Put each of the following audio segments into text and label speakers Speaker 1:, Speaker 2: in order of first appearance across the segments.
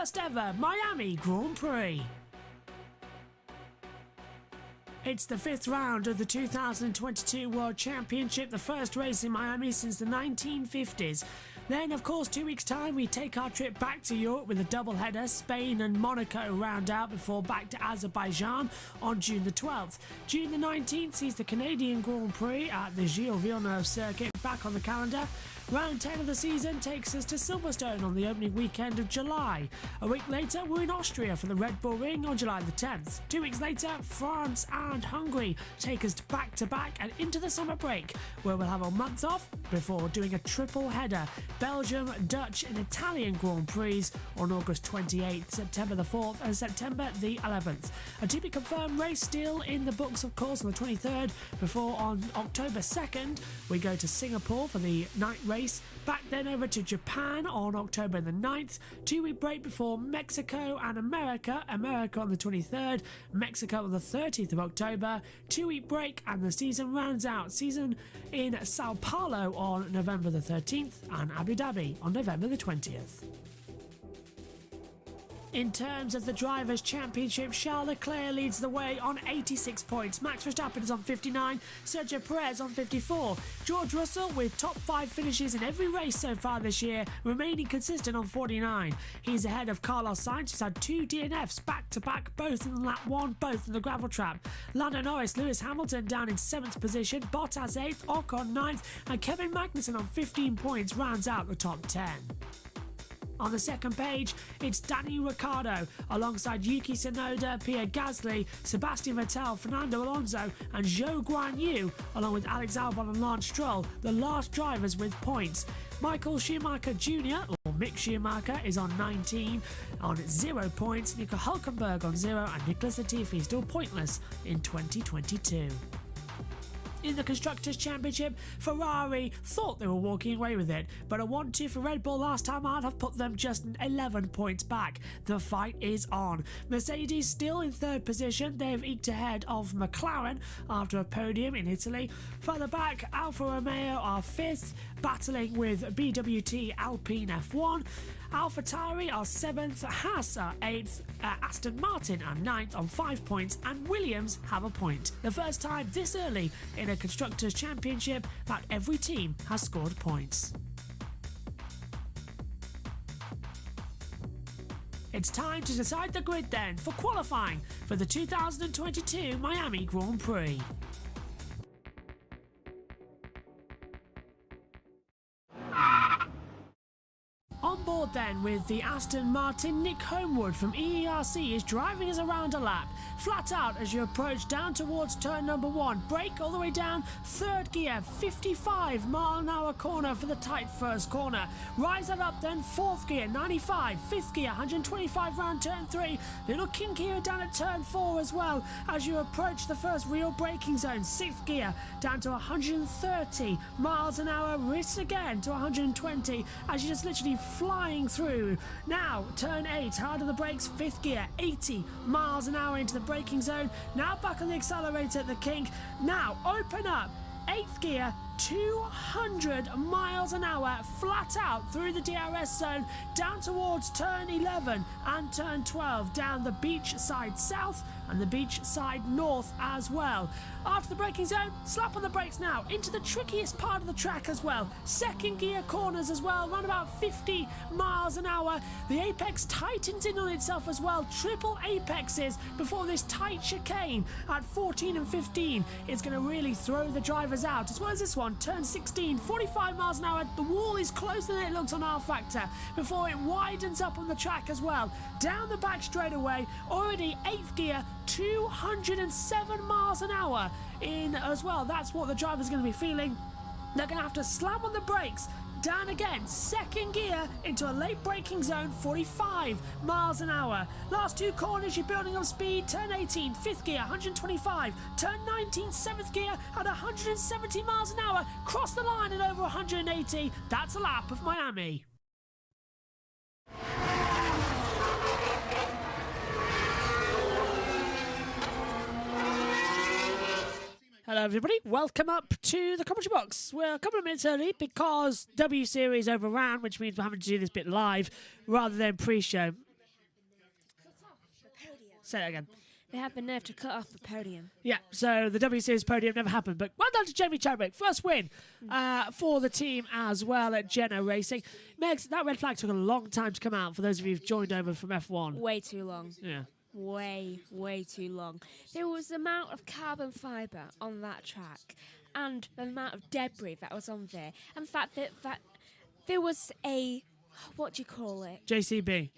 Speaker 1: first ever Miami Grand Prix. It's the fifth round of the 2022 World Championship, the first race in Miami since the 1950s. Then, of course, 2 weeks' time, we take our trip back to Europe with a double-header. Spain and Monaco round out before back to Azerbaijan on June the 12th. June the 19th sees the Canadian Grand Prix at the Gilles Villeneuve circuit back on the calendar. Round 10 of the season takes us to Silverstone on the opening weekend of July. A week later, we're in Austria for the Red Bull Ring on July the 10th. 2 weeks later, France and Hungary take us back-to-back and into the summer break, where we'll have a month off before doing a triple header. Belgium, Dutch and Italian Grand Prix on August 28th, September the 4th and September the 11th. A to be confirmed race still in the books, of course, on the 23rd, before on October 2nd, we go to Singapore for the night race. Back then over to Japan on October the 9th. 2 week break before Mexico and America. America on the 23rd, Mexico on the 30th of October. 2 week break and the season rounds out. Season in Sao Paulo on November the 13th and Abu Dhabi on November the 20th. In terms of the Drivers' Championship, Charles Leclerc leads the way on 86 points. Max Verstappen is on 59, Sergio Perez on 54. George Russell, with top 5 finishes in every race so far this year, remaining consistent on 49. He's ahead of Carlos Sainz, who's had 2 DNFs back-to-back, both in lap 1, both in the gravel trap. Lando Norris, Lewis Hamilton down in 7th position, Bottas 8th, Ocon 9th, and Kevin Magnussen on 15 points rounds out the top 10. On the second page, it's Danny Ricciardo alongside Yuki Tsunoda, Pierre Gasly, Sebastian Vettel, Fernando Alonso and Zhou Guanyu, along with Alex Albon and Lance Stroll, the last drivers with points. Michael Schumacher Jr., or Mick Schumacher, is on 19 on 0 points, Nico Hülkenberg on 0 and Nicholas Latifi still pointless in 2022. In the Constructors' Championship, Ferrari thought they were walking away with it, but a 1-2 for Red Bull last time out have put them just 11 points back. The fight is on. Mercedes still in 3rd position. They've eked ahead of McLaren after a podium in Italy. Further back, Alfa Romeo are 5th, battling with BWT Alpine F1. AlphaTauri are 7th, Haas are 8th, Aston Martin are 9th on 5 points, and Williams have a point. The first time this early in a Constructors' Championship that every team has scored points. It's time to decide the grid then for qualifying for the 2022 Miami Grand Prix. On board then with the Aston Martin, Nick Homewood from EERC is driving us around a lap. Flat out as you approach down towards turn number 1. Brake all the way down, 3rd gear, 55 mile an hour corner for the tight first corner. Rise that up then, 4th gear, 95, 5th gear, 125 round turn 3. Little kinkier down at turn 4 as well as you approach the first real braking zone. 6th gear down to 130 miles an hour, wrist again to 120 as you just literally flying through. Now turn 8, hard on the brakes, 5th gear, 80 miles an hour into the braking zone. Now back on the accelerator at the kink. Now open up, 8th gear, 200 miles an hour flat out through the DRS zone down towards turn 11 and turn 12, down the beach side south and the beach side north as well. After the braking zone, slap on the brakes now into the trickiest part of the track as well. 2nd gear corners as well, around about 50 miles an hour. The apex tightens in on itself as well. Triple apexes before this tight chicane at 14 and 15. It's going to really throw the drivers out, as well as this one. Turn 16, 45 miles an hour. The wall is closer than it looks on R Factor before it widens up on the track as well. Down the back straightaway, already 8th gear, 207 miles an hour in as well. That's what the driver's going to be feeling. They're going to have to slam on the brakes. Down again, 2nd gear into a late braking zone, 45 miles an hour. Last 2 corners, you're building up speed. Turn 18, 5th gear, 125. Turn 19, 7th gear at 170 miles an hour. Cross the line at over 180. That's a lap of Miami. Hello everybody, welcome up to the commentary box. We're a couple of minutes early because W Series overran, which means we're having to do this bit live rather than pre-show. Say that again.
Speaker 2: They had the nerve to cut off the podium.
Speaker 1: Yeah, so the W Series podium never happened. But well done to Jamie Chadwick. First win for the team as well at Jenna Racing. Megs, that red flag took a long time to come out for those of you who've joined over from F1.
Speaker 2: Way too long.
Speaker 1: Yeah.
Speaker 2: Way too long. There was the amount of carbon fibre on that track and the amount of debris that was on there. And the fact that there was a, what do you call it?
Speaker 1: JCB.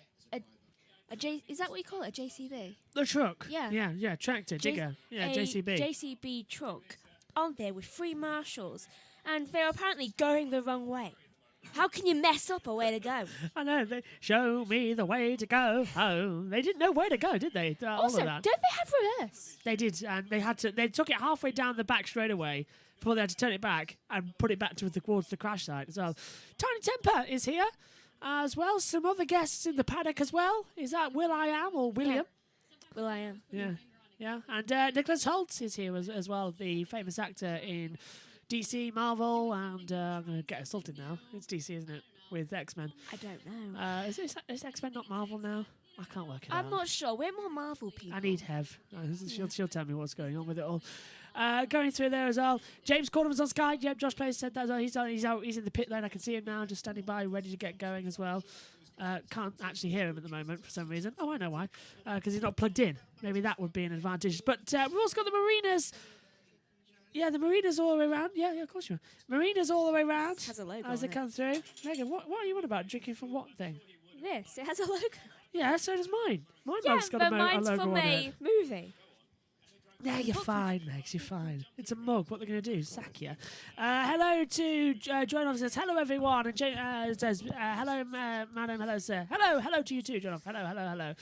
Speaker 2: Is that what you call it? A JCB?
Speaker 1: The truck.
Speaker 2: Yeah.
Speaker 1: Yeah, tractor, digger. Yeah, JCB.
Speaker 2: JCB truck on there with 3 marshals. And they were apparently going the wrong way. How can you mess up a way to go?
Speaker 1: I know. They show me the way to go home. They didn't know where to go, did they?
Speaker 2: Also, don't they have reverse?
Speaker 1: They did, and they took it halfway down the back straight away before they had to turn it back and put it back towards the crash site as well. Tiny Temper is here as well. Some other guests in the paddock as well. Is that Will I Am or William?
Speaker 2: Yeah. Will I Am.
Speaker 1: Yeah. And Nicholas Holt is here as well, the famous actor in DC, Marvel, and I'm going to get assaulted now. It's DC, isn't it? With X-Men.
Speaker 2: I don't know.
Speaker 1: Is X-Men not Marvel now? I can't work it out.
Speaker 2: I'm not sure. We're more Marvel people.
Speaker 1: I need Hev. She'll tell me what's going on with it all. Going through there as well. James Corderman's on Sky. Yep, Josh Place said that as well. He's out. He's in the pit lane. I can see him now, just standing by, ready to get going as well. Can't actually hear him at the moment for some reason. Oh, I know why. Because he's not plugged in. Maybe that would be an advantage. But we've also got the Marinas. Yeah, the Marinas all the way around. Yeah, of course you are. Marinas all the way around.
Speaker 2: Has a logo
Speaker 1: as
Speaker 2: on
Speaker 1: they come through. Megan, what are you on about? Drinking from what thing?
Speaker 2: This. It has a logo.
Speaker 1: Yeah, so does mine. Mine
Speaker 2: Yeah,
Speaker 1: mug's got
Speaker 2: but
Speaker 1: a
Speaker 2: mine's
Speaker 1: logo
Speaker 2: from
Speaker 1: on
Speaker 2: a
Speaker 1: it.
Speaker 2: movie.
Speaker 1: Yeah, you're fine, Megs, you're fine. It's a mug. What they're going to do? Sack you. Hello to Joan Off says, hello, everyone. And says, hello, madam. Hello, sir. Hello to you too, John Off. Hello.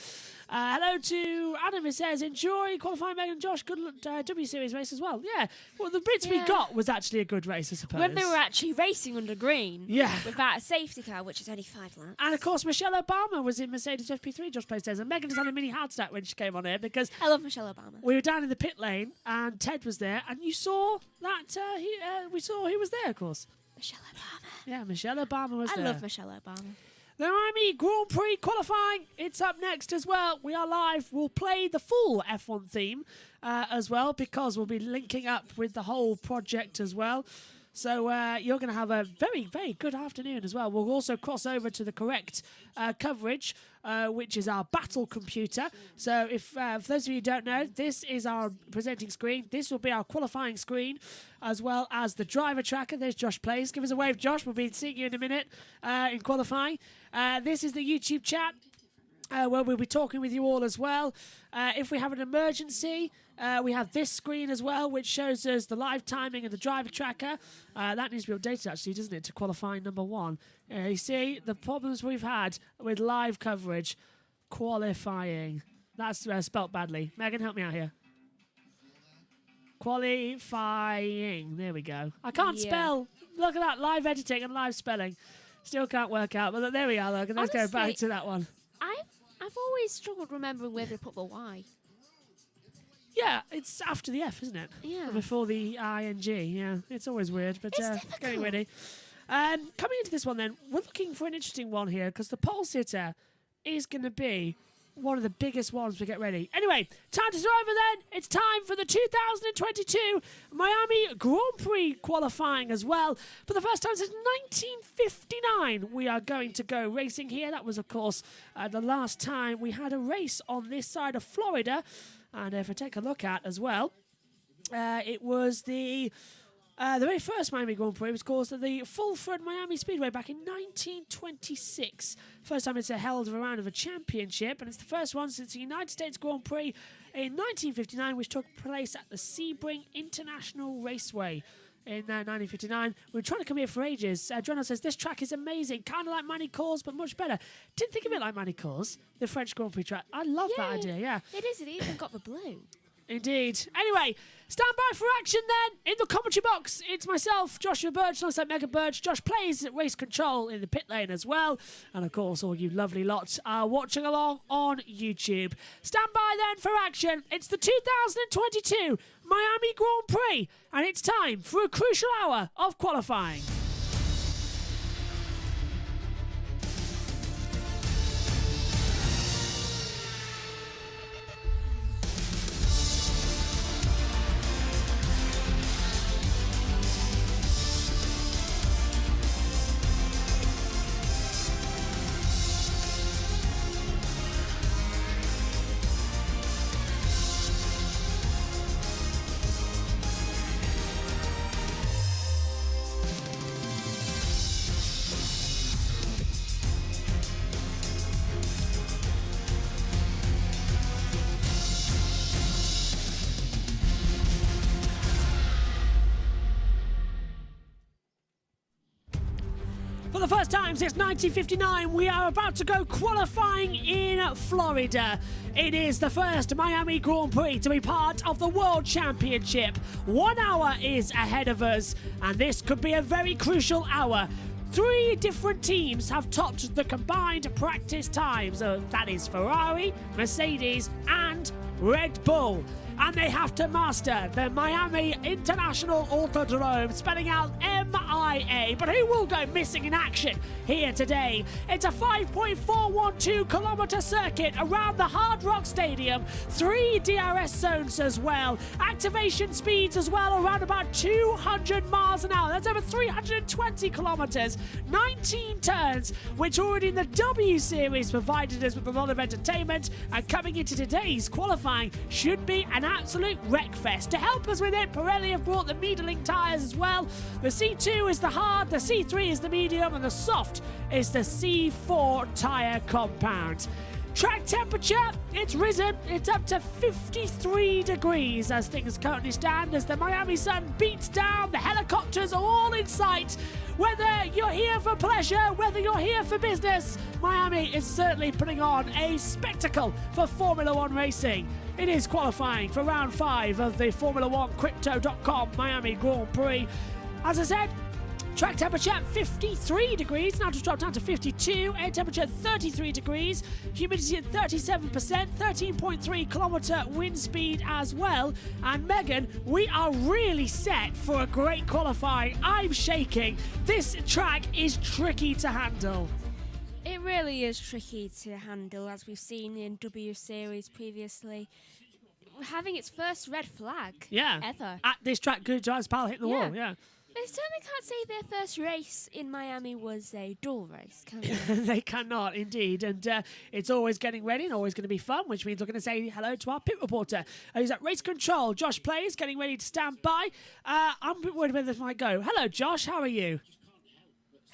Speaker 1: Hello to Adam, who says, enjoy qualifying Meg and Josh. Good luck, W Series race as well. Yeah. Well, the bits we got was actually a good race, I suppose.
Speaker 2: When they were actually racing under green.
Speaker 1: Yeah.
Speaker 2: Without a safety car, which is only 5 laps.
Speaker 1: And, of course, Michelle Obama was in Mercedes FP3, Josh Place says. And Megan just had a mini heart attack when she came on here because
Speaker 2: I love Michelle Obama.
Speaker 1: we were down in the pit lane and Ted was there. And you saw that we saw he was there, of course.
Speaker 2: Michelle Obama.
Speaker 1: Yeah, Michelle Obama was there.
Speaker 2: I love Michelle Obama.
Speaker 1: The Miami Grand Prix qualifying, it's up next as well. We are live. We'll play the full F1 theme as well because we'll be linking up with the whole project as well. So you're going to have a very, very good afternoon as well. We'll also cross over to the correct coverage, which is our battle computer. So if for those of you who don't know, this is our presenting screen. This will be our qualifying screen, as well as the driver tracker. There's Josh Plays. Give us a wave, Josh. We'll be seeing you in a minute in qualifying. This is the YouTube chat. Where we'll be talking with you all as well. If we have an emergency, we have this screen as well, which shows us the live timing and the driver tracker. That needs to be updated, actually, doesn't it, to qualifying number 1. You see the problems we've had with live coverage. Qualifying. That's spelt badly. Megan, help me out here. Qualifying. There we go. I can't spell. Look at that. Live editing and live spelling. Still can't work out. But look, there we are. Look, and let's go back to that one.
Speaker 2: I've always struggled remembering where they put the Y.
Speaker 1: Yeah, it's after the F, isn't it?
Speaker 2: Yeah.
Speaker 1: Before the ING. Yeah, it's always weird, but
Speaker 2: difficult.
Speaker 1: getting ready. Coming into this one then, we're looking for an interesting one here because the pole sitter is going to be one of the biggest ones we get ready. Anyway, time to drive then. It's time for the 2022 Miami Grand Prix qualifying as well. For the first time since 1959, we are going to go racing here. That was, of course, the last time we had a race on this side of Florida. And if I take a look at as well, it was the very first Miami Grand Prix was caused at the Fulford Miami Speedway back in 1926. First time it's held around of a championship, and it's the first one since the United States Grand Prix in 1959, which took place at the Sebring International Raceway. In 1959. We were trying to come here for ages. Jono says, this track is amazing, kind of like Manicours, but much better. Didn't think of it like Manicours, the French Grand Prix track. I love that idea, yeah.
Speaker 2: It is, it even got the blue.
Speaker 1: Indeed. Anyway, stand by for action then. In the commentary box, it's myself, Joshua Birch, alongside Megan Birch. Josh Plays at race control in the pit lane as well. And of course, all you lovely lots are watching along on YouTube. Stand by then for action. It's the 2022 Miami Grand Prix, and it's time for a crucial hour of qualifying. For the first time since 1959, we are about to go qualifying in Florida. It is the first Miami Grand Prix to be part of the World Championship. 1 hour is ahead of us, and this could be a very crucial hour. 3 different teams have topped the combined practice times. That is Ferrari, Mercedes, and Red Bull. And they have to master the Miami International Autodrome, spelling out MIA. But who will go missing in action here today? It's a 5.412 kilometre circuit around the Hard Rock Stadium. 3 DRS zones as well. Activation speeds as well, around about 200 miles an hour. That's over 320 kilometres. 19 turns, which already in the W Series provided us with a lot of entertainment. And coming into today's qualifying should be an absolute wreckfest. To help us with it, Pirelli have brought the Michelin tyres as well. The C2 is the hard, the C3 is the medium, and the soft is the C4 tyre compound. Track temperature, it's risen. It's up to 53 degrees as things currently stand, as the Miami sun beats down. The helicopters are all in sight. Whether you're here for pleasure, whether you're here for business, Miami is certainly putting on a spectacle for Formula One racing. It is qualifying for round 5 of the Formula One Crypto.com Miami Grand Prix. As I said, track temperature 53 degrees, now just dropped down to 52. Air temperature 33 degrees. Humidity at 37%, 13.3 kilometre wind speed as well. And Megan, we are really set for a great qualifying. I'm shaking. This track is tricky to handle.
Speaker 2: It really is tricky to handle, as we've seen in W Series previously. Having its first red flag ever.
Speaker 1: At this track, good drives pal hit the wall, yeah.
Speaker 2: They certainly can't say their first race in Miami was a dull race, can they?
Speaker 1: They cannot, indeed. And it's always getting ready and always going to be fun, which means we're going to say hello to our pit reporter. Who's at race control. Josh Plays, getting ready to stand by. I'm a bit worried whether this might go. Hello, Josh. How are you?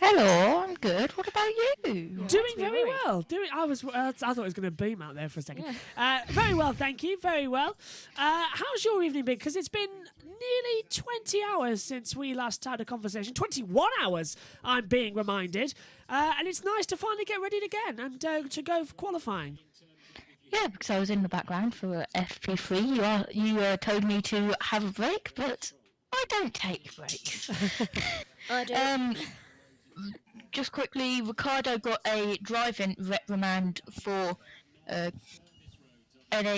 Speaker 3: Hello, I'm good. What about you?
Speaker 1: Doing very well. I thought it was going to beam out there for a second. Yeah. Very well, thank you. Very well. How's your evening been? Because it's been nearly 20 hours since we last had a conversation. 21 hours, I'm being reminded. And it's nice to finally get ready again and to go for qualifying.
Speaker 3: Yeah, because I was in the background for FP3. You told me to have a break, but I don't take breaks.
Speaker 2: I do.
Speaker 3: Just quickly, Ricardo got a driving reprimand for a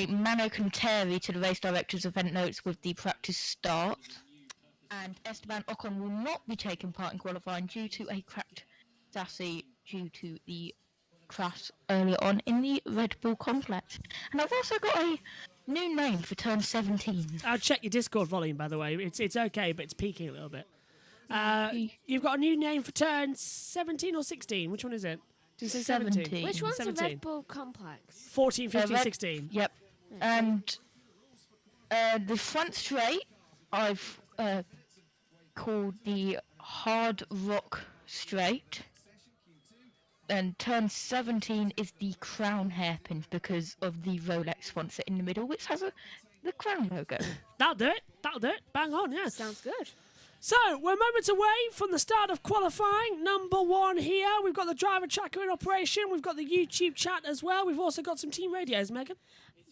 Speaker 3: mano contrary to the race director's event notes with the practice start. And Esteban Ocon will not be taking part in qualifying due to a cracked chassis due to the crash earlier on in the Red Bull complex. And I've also got a new name for turn 17.
Speaker 1: I'll check your Discord volume, by the way. It's okay, but it's peaking a little bit. You've got a new name for turn 17 or 16. Which one is it? Did you say 17?
Speaker 2: Which one's
Speaker 1: 17.
Speaker 2: the Red Bull complex?
Speaker 1: 14, 15, 16.
Speaker 3: Yep. And the front straight, I've called the Hard Rock Straight. And turn 17 is the Crown hairpin because of the Rolex sponsor in the middle, which has the Crown logo.
Speaker 1: That'll do it. Bang on, yeah.
Speaker 2: Sounds good.
Speaker 1: So, we're moments away from the start of qualifying. Number 1 here. We've got the driver tracker in operation. We've got the YouTube chat as well. We've also got some team radios, Megan.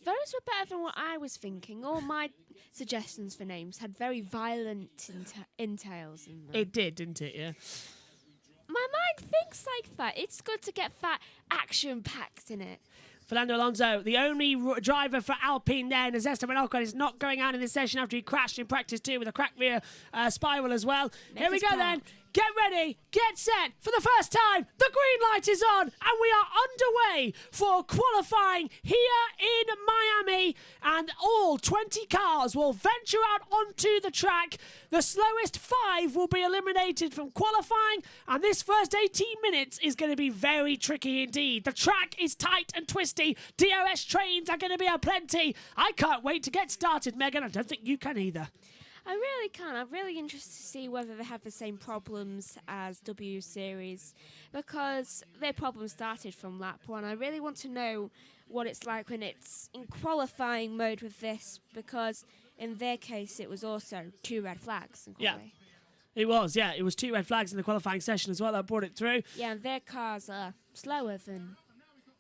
Speaker 2: Those were better than what I was thinking. All my suggestions for names had very violent entails in them.
Speaker 1: It did, didn't it? Yeah.
Speaker 2: My mind thinks like that. It's good to get that action-packed in it.
Speaker 1: Fernando Alonso, the only driver for Alpine there, and Esteban Ocon is not going out in this session after he crashed in practice 2 with a cracked rear spiral as well. Here we go then. Get ready, get set. For the first time, the green light is on, and we are underway for qualifying here in Miami. And all 20 cars will venture out onto the track. The slowest 5 will be eliminated from qualifying, and this first 18 minutes is going to be very tricky indeed. The track is tight and twisty. DRS trains are going to be aplenty. I can't wait to get started, Megan. I don't think you can either.
Speaker 2: I really can. I'm really interested to see whether they have the same problems as W Series, because their problems started from lap 1. I really want to know what it's like when it's in qualifying mode with this, because in their case it was also 2 red flags in qualifying.
Speaker 1: It was, yeah. It was 2 red flags in the qualifying session as well that brought it through.
Speaker 2: Yeah, and their cars are slower than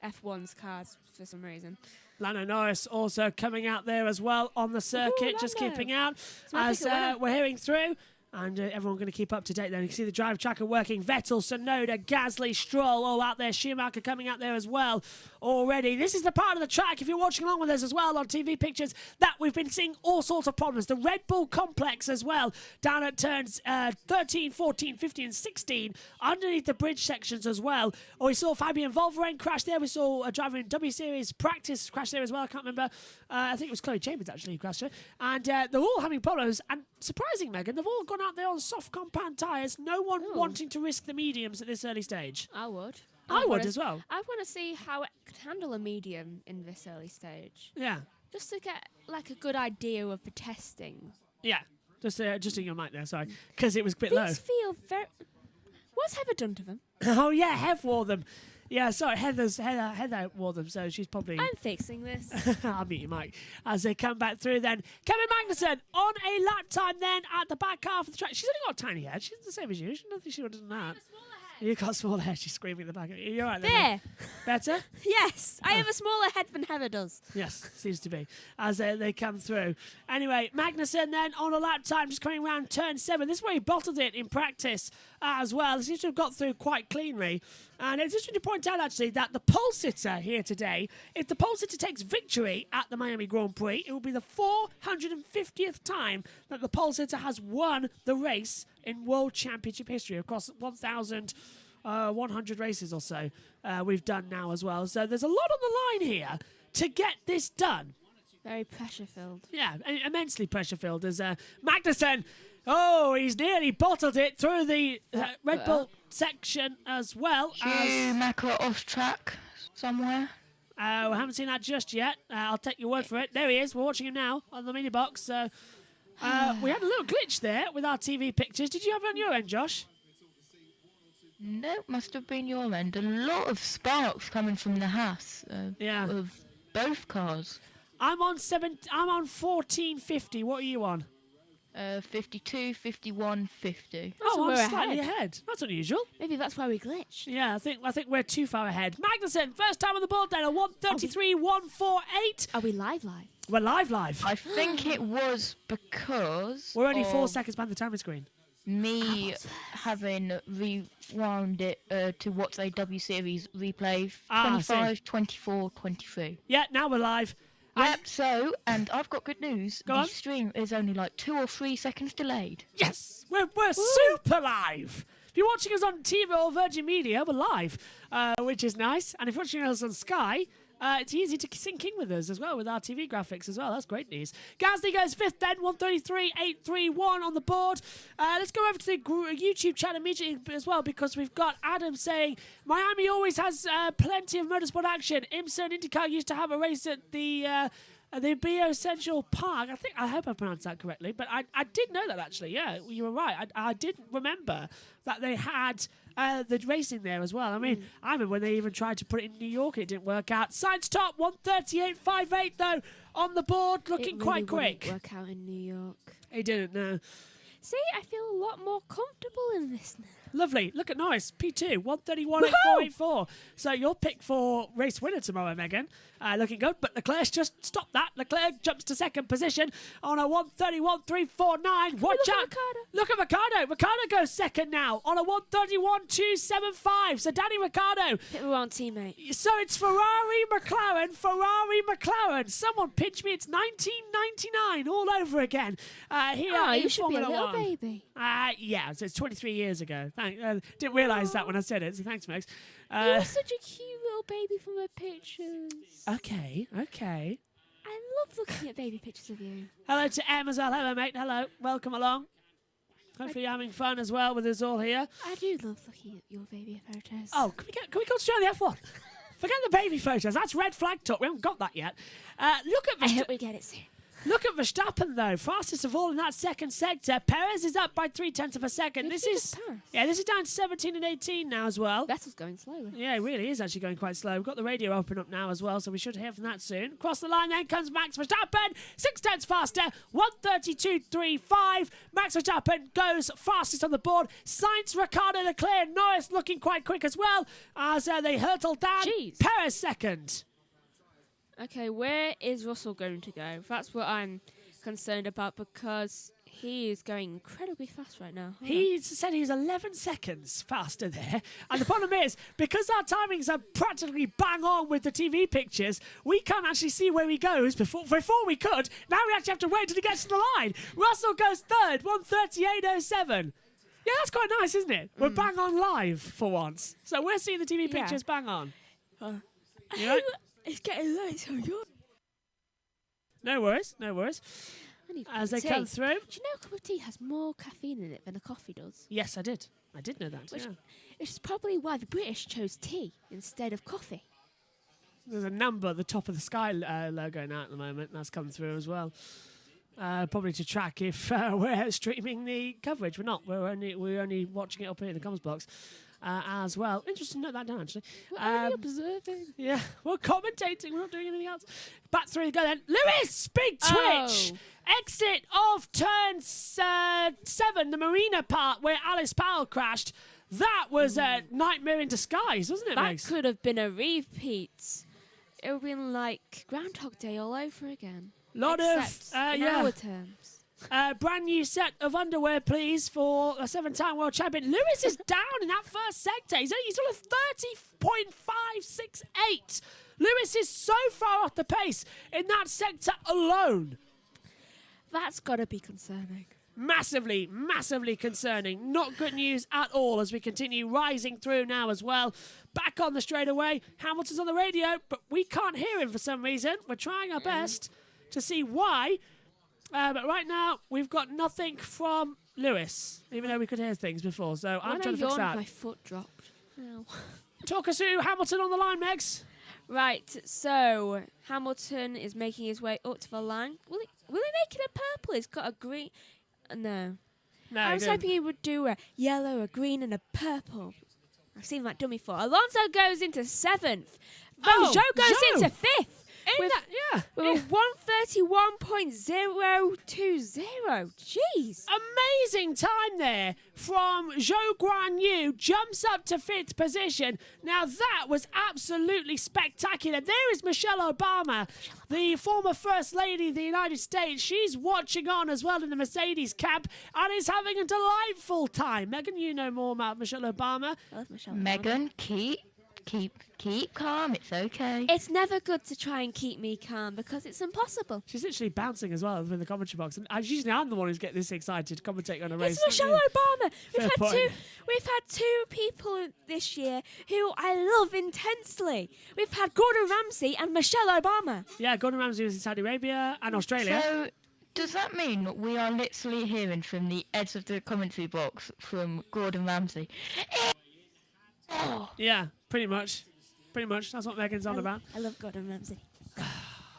Speaker 2: F1's cars for some reason.
Speaker 1: Lando Norris also coming out there as well on the circuit, just
Speaker 2: Lando.
Speaker 1: keeping out
Speaker 2: my
Speaker 1: as
Speaker 2: pick a winner.
Speaker 1: we're hearing through. And everyone going to keep up to date then. You can see the drive tracker working. Vettel, Tsunoda, Gasly, Stroll all out there. Schumacher coming out there as well already. This is the part of the track, if you're watching along with us as well on TV pictures, that we've been seeing all sorts of problems. The Red Bull complex as well, down at turns 13, 14, 15 and 16, underneath the bridge sections as well. Or we saw Fabian Volveren crash there. We saw a driver in W Series practice crash there as well. I can't remember. I think it was Chloe Chambers actually who crashed her. And they're all having problems. And surprising, Megan, they've all gone out there on soft compound tyres. No one wanting to risk the mediums at this early stage.
Speaker 2: I would.
Speaker 1: I would as well.
Speaker 2: I want to see how it could handle a medium in this early stage.
Speaker 1: Yeah.
Speaker 2: Just to get like a good idea of the testing.
Speaker 1: Yeah. Just in your mic there, sorry. Because it was a bit low.
Speaker 2: These feel very... What's Heather done to them?
Speaker 1: Oh, yeah, Hev wore them. Yeah, sorry, Heather wore them, so she's probably...
Speaker 2: I'm fixing this.
Speaker 1: I'll meet you, Mike. As they come back through then. Kevin Magnussen on a lap time then at the back half of the track. She's only got a tiny head. She's the same as you. I don't think she would have done that. You've got a smaller head. She's screaming at the back. You're right then.
Speaker 2: There.
Speaker 1: Better?
Speaker 2: Yes, I have a smaller head than Heather does.
Speaker 1: Yes, seems to be, as they come through. Anyway, Magnussen then on a lap time, just coming around turn 7. This is where he bottled it in practice as well. He seems to have got through quite cleanly. And it's interesting to point out, actually, that the pole sitter here today, if the pole sitter takes victory at the Miami Grand Prix, it will be the 450th time that the pole sitter has won the race in World Championship history. Of course, 1,100 races or so we've done now as well. So there's a lot on the line here to get this done.
Speaker 2: Very pressure-filled.
Speaker 1: Yeah, immensely pressure-filled. As Magnussen, he's nearly bottled it through the Red Bull section as well.
Speaker 3: Schumacher off track somewhere.
Speaker 1: We haven't seen that just yet. I'll take your word for it. There he is. We're watching him now on the mini box. So we had a little glitch there with our TV pictures. Did you have it on your end, Josh?
Speaker 3: No, must have been your end. A lot of sparks coming from the house. Of both cars.
Speaker 1: I'm on 1450. What are you on?
Speaker 3: 52, 51, 50.
Speaker 1: Oh,
Speaker 2: we're
Speaker 1: I'm slightly
Speaker 2: ahead.
Speaker 1: ahead. That's unusual.
Speaker 2: Maybe that's why we glitched.
Speaker 1: Yeah, I think we're too far ahead. Magnussen, first time on the board then, a 1:33.148.
Speaker 2: Are we live?
Speaker 1: We're live.
Speaker 3: I think it was because
Speaker 1: We're only 4
Speaker 3: of
Speaker 1: seconds behind the timing screen.
Speaker 3: me having rewound it to what's a W Series replay.
Speaker 1: I see.
Speaker 3: 25, 24, 23.
Speaker 1: Yeah, now we're live.
Speaker 3: Yep, and I've got good news.
Speaker 1: Go
Speaker 3: the
Speaker 1: on.
Speaker 3: stream is only like 2 or 3 seconds delayed.
Speaker 1: Yes, we're super live. If you're watching us on TV or Virgin Media, we're live, which is nice. And if you're watching us on Sky, it's easy to sync in with us as well, with our TV graphics as well. That's great news. Gasly goes 5th then, 1:33.831 on the board. Let's go over to the YouTube chat immediately as well, because we've got Adam saying, Miami always has plenty of motorsport action. IMSA and IndyCar used to have a race at the Bio Central Park. I hope I pronounced that correctly, but I did know that actually. Yeah, you were right. I did remember that they had the racing there as well. I mean, I remember when they even tried to put it in New York and it didn't work out. Science top 1:38.58 though on the board, looking quite quick.
Speaker 2: It work out in New York.
Speaker 1: It didn't. No.
Speaker 2: See, I feel a lot more comfortable in this now.
Speaker 1: Lovely. Look at Norris, P2, 1:31.844. So your pick for race winner tomorrow, Megan. Looking good, but Leclerc's just stopped that. Leclerc jumps to second position on a 1:31.349. Watch out. Look at Ricciardo. Ricciardo goes second now on a 1:31.275. So Danny Ricciardo.
Speaker 2: Hit the wrong teammate.
Speaker 1: So it's Ferrari, McLaren. Someone pitch me. It's 1999 all over again. Here in
Speaker 2: You should be a
Speaker 1: Formula
Speaker 2: little
Speaker 1: 1.
Speaker 2: baby.
Speaker 1: Yeah, so it's 23 years ago. Didn't realise that when I said it, so thanks, Max.
Speaker 2: You're such a cute little baby from the pictures.
Speaker 1: Okay.
Speaker 2: I love looking at baby pictures of you.
Speaker 1: Hello to Em as well. Hello, mate. Hello. Welcome along. Hopefully you're having fun as well with us all here.
Speaker 2: I do love looking at your baby photos.
Speaker 1: Oh, can we concentrate on the F1? Forget the baby photos. That's red flag talk. We haven't got that yet. Look at
Speaker 2: I hope we get it soon.
Speaker 1: Look at Verstappen though, fastest of all in that second sector. Perez is up by 0.3 of a second.
Speaker 2: Did
Speaker 1: This
Speaker 2: you
Speaker 1: is
Speaker 2: just pass?
Speaker 1: this is down to 17 and 18 now as well.
Speaker 2: Vettel's going slowly.
Speaker 1: Yeah, it really is actually going quite slow. We've got the radio open up now as well, so we should hear from that soon. Across the line then comes Max Verstappen, 0.6 faster, 1:32.35. Max Verstappen goes fastest on the board. Sainz, Ricciardo, Leclerc, Norris looking quite quick as well as they hurtle down.
Speaker 2: Jeez.
Speaker 1: Perez second.
Speaker 2: Okay, where is Russell going to go? That's what I'm concerned about because he is going incredibly fast right now.
Speaker 1: He said he's 11 seconds faster there. And the problem is, because our timings are practically bang on with the TV pictures, we can't actually see where he goes before we could. Now we actually have to wait until he gets to the line. Russell goes third, 1:38.07. Yeah, that's quite nice, isn't it? We're bang on live for once. So we're seeing the TV
Speaker 2: Yeah.
Speaker 1: pictures bang on. You know?
Speaker 2: It's getting late, so you're...
Speaker 1: No worries, no worries.
Speaker 2: I need
Speaker 1: As they
Speaker 2: tea.
Speaker 1: come through.
Speaker 2: Do you know a cup of tea has more caffeine in it than a coffee does?
Speaker 1: Yes, I did. I did know that.
Speaker 2: Which
Speaker 1: Yeah.
Speaker 2: is probably why the British chose tea instead of coffee.
Speaker 1: There's a number at the top of the Sky logo now at the moment. That's come through as well. Probably to track if we're streaming the coverage. We're not. We're only watching it up here in the comments box as well. Interesting to note that down, actually.
Speaker 2: We're only observing.
Speaker 1: Yeah, we're commentating. We're not doing anything else. Back through we go then. Lewis, big twitch.
Speaker 2: Oh.
Speaker 1: Exit of turn 7, the marina part where Alice Powell crashed. That was a nightmare in disguise, wasn't it,
Speaker 2: That
Speaker 1: Megs?
Speaker 2: could have been a repeat. It would have been like Groundhog Day all over again.
Speaker 1: Lot
Speaker 2: Except
Speaker 1: of,
Speaker 2: in
Speaker 1: yeah.
Speaker 2: our terms.
Speaker 1: Brand new set of underwear, please, for a 7-time world champion. Lewis is down in that first sector. He's on a 30.568. Lewis is so far off the pace in that sector alone.
Speaker 2: That's got to be concerning.
Speaker 1: Massively, massively concerning. Not good news at all as we continue rising through now as well. Back on the straightaway. Hamilton's on the radio, but we can't hear him for some reason. We're trying our best to see why. But right now, we've got nothing from Lewis, even though we could hear things before. So I'm
Speaker 2: When
Speaker 1: trying
Speaker 2: I
Speaker 1: to fix
Speaker 2: yawned,
Speaker 1: that.
Speaker 2: my foot dropped. Ow.
Speaker 1: Talk us through Hamilton on the line, Megs.
Speaker 2: Right, so Hamilton is making his way up to the line. Will he make it a purple? He's got a green. No.
Speaker 1: No,
Speaker 2: I was
Speaker 1: good.
Speaker 2: hoping he would do a yellow, a green, and a purple. I've seen that done before. Alonso goes into 7th.
Speaker 1: Oh,
Speaker 2: Zhou goes
Speaker 1: Zhou.
Speaker 2: into 5th. With
Speaker 1: yeah.
Speaker 2: a 1:31.020. Jeez.
Speaker 1: Amazing time there from Zhou Guanyu. Jumps up to 5th position. Now that was absolutely spectacular. There is Michelle Obama, the former First Lady of the United States. She's watching on as well in the Mercedes cab and is having a delightful time. Megan, you know more about Michelle Obama.
Speaker 2: I love Michelle.
Speaker 3: Megan, keep calm. It's okay.
Speaker 2: It's never good to try and keep me calm because it's impossible.
Speaker 1: She's literally bouncing as well in the commentary box. And usually I'm the one who's getting this excited commentating on a race.
Speaker 2: It's Michelle Obama.
Speaker 1: Fair point.
Speaker 2: We've had two people this year who I love intensely. We've had Gordon Ramsay and Michelle Obama.
Speaker 1: Yeah, Gordon Ramsay was in Saudi Arabia and Australia.
Speaker 3: So, does that mean that we are literally hearing from the edge of the commentary box from Gordon Ramsay?
Speaker 1: Yeah, pretty much. Pretty much. That's what Megan's on about.
Speaker 2: I love Gordon Ramsay.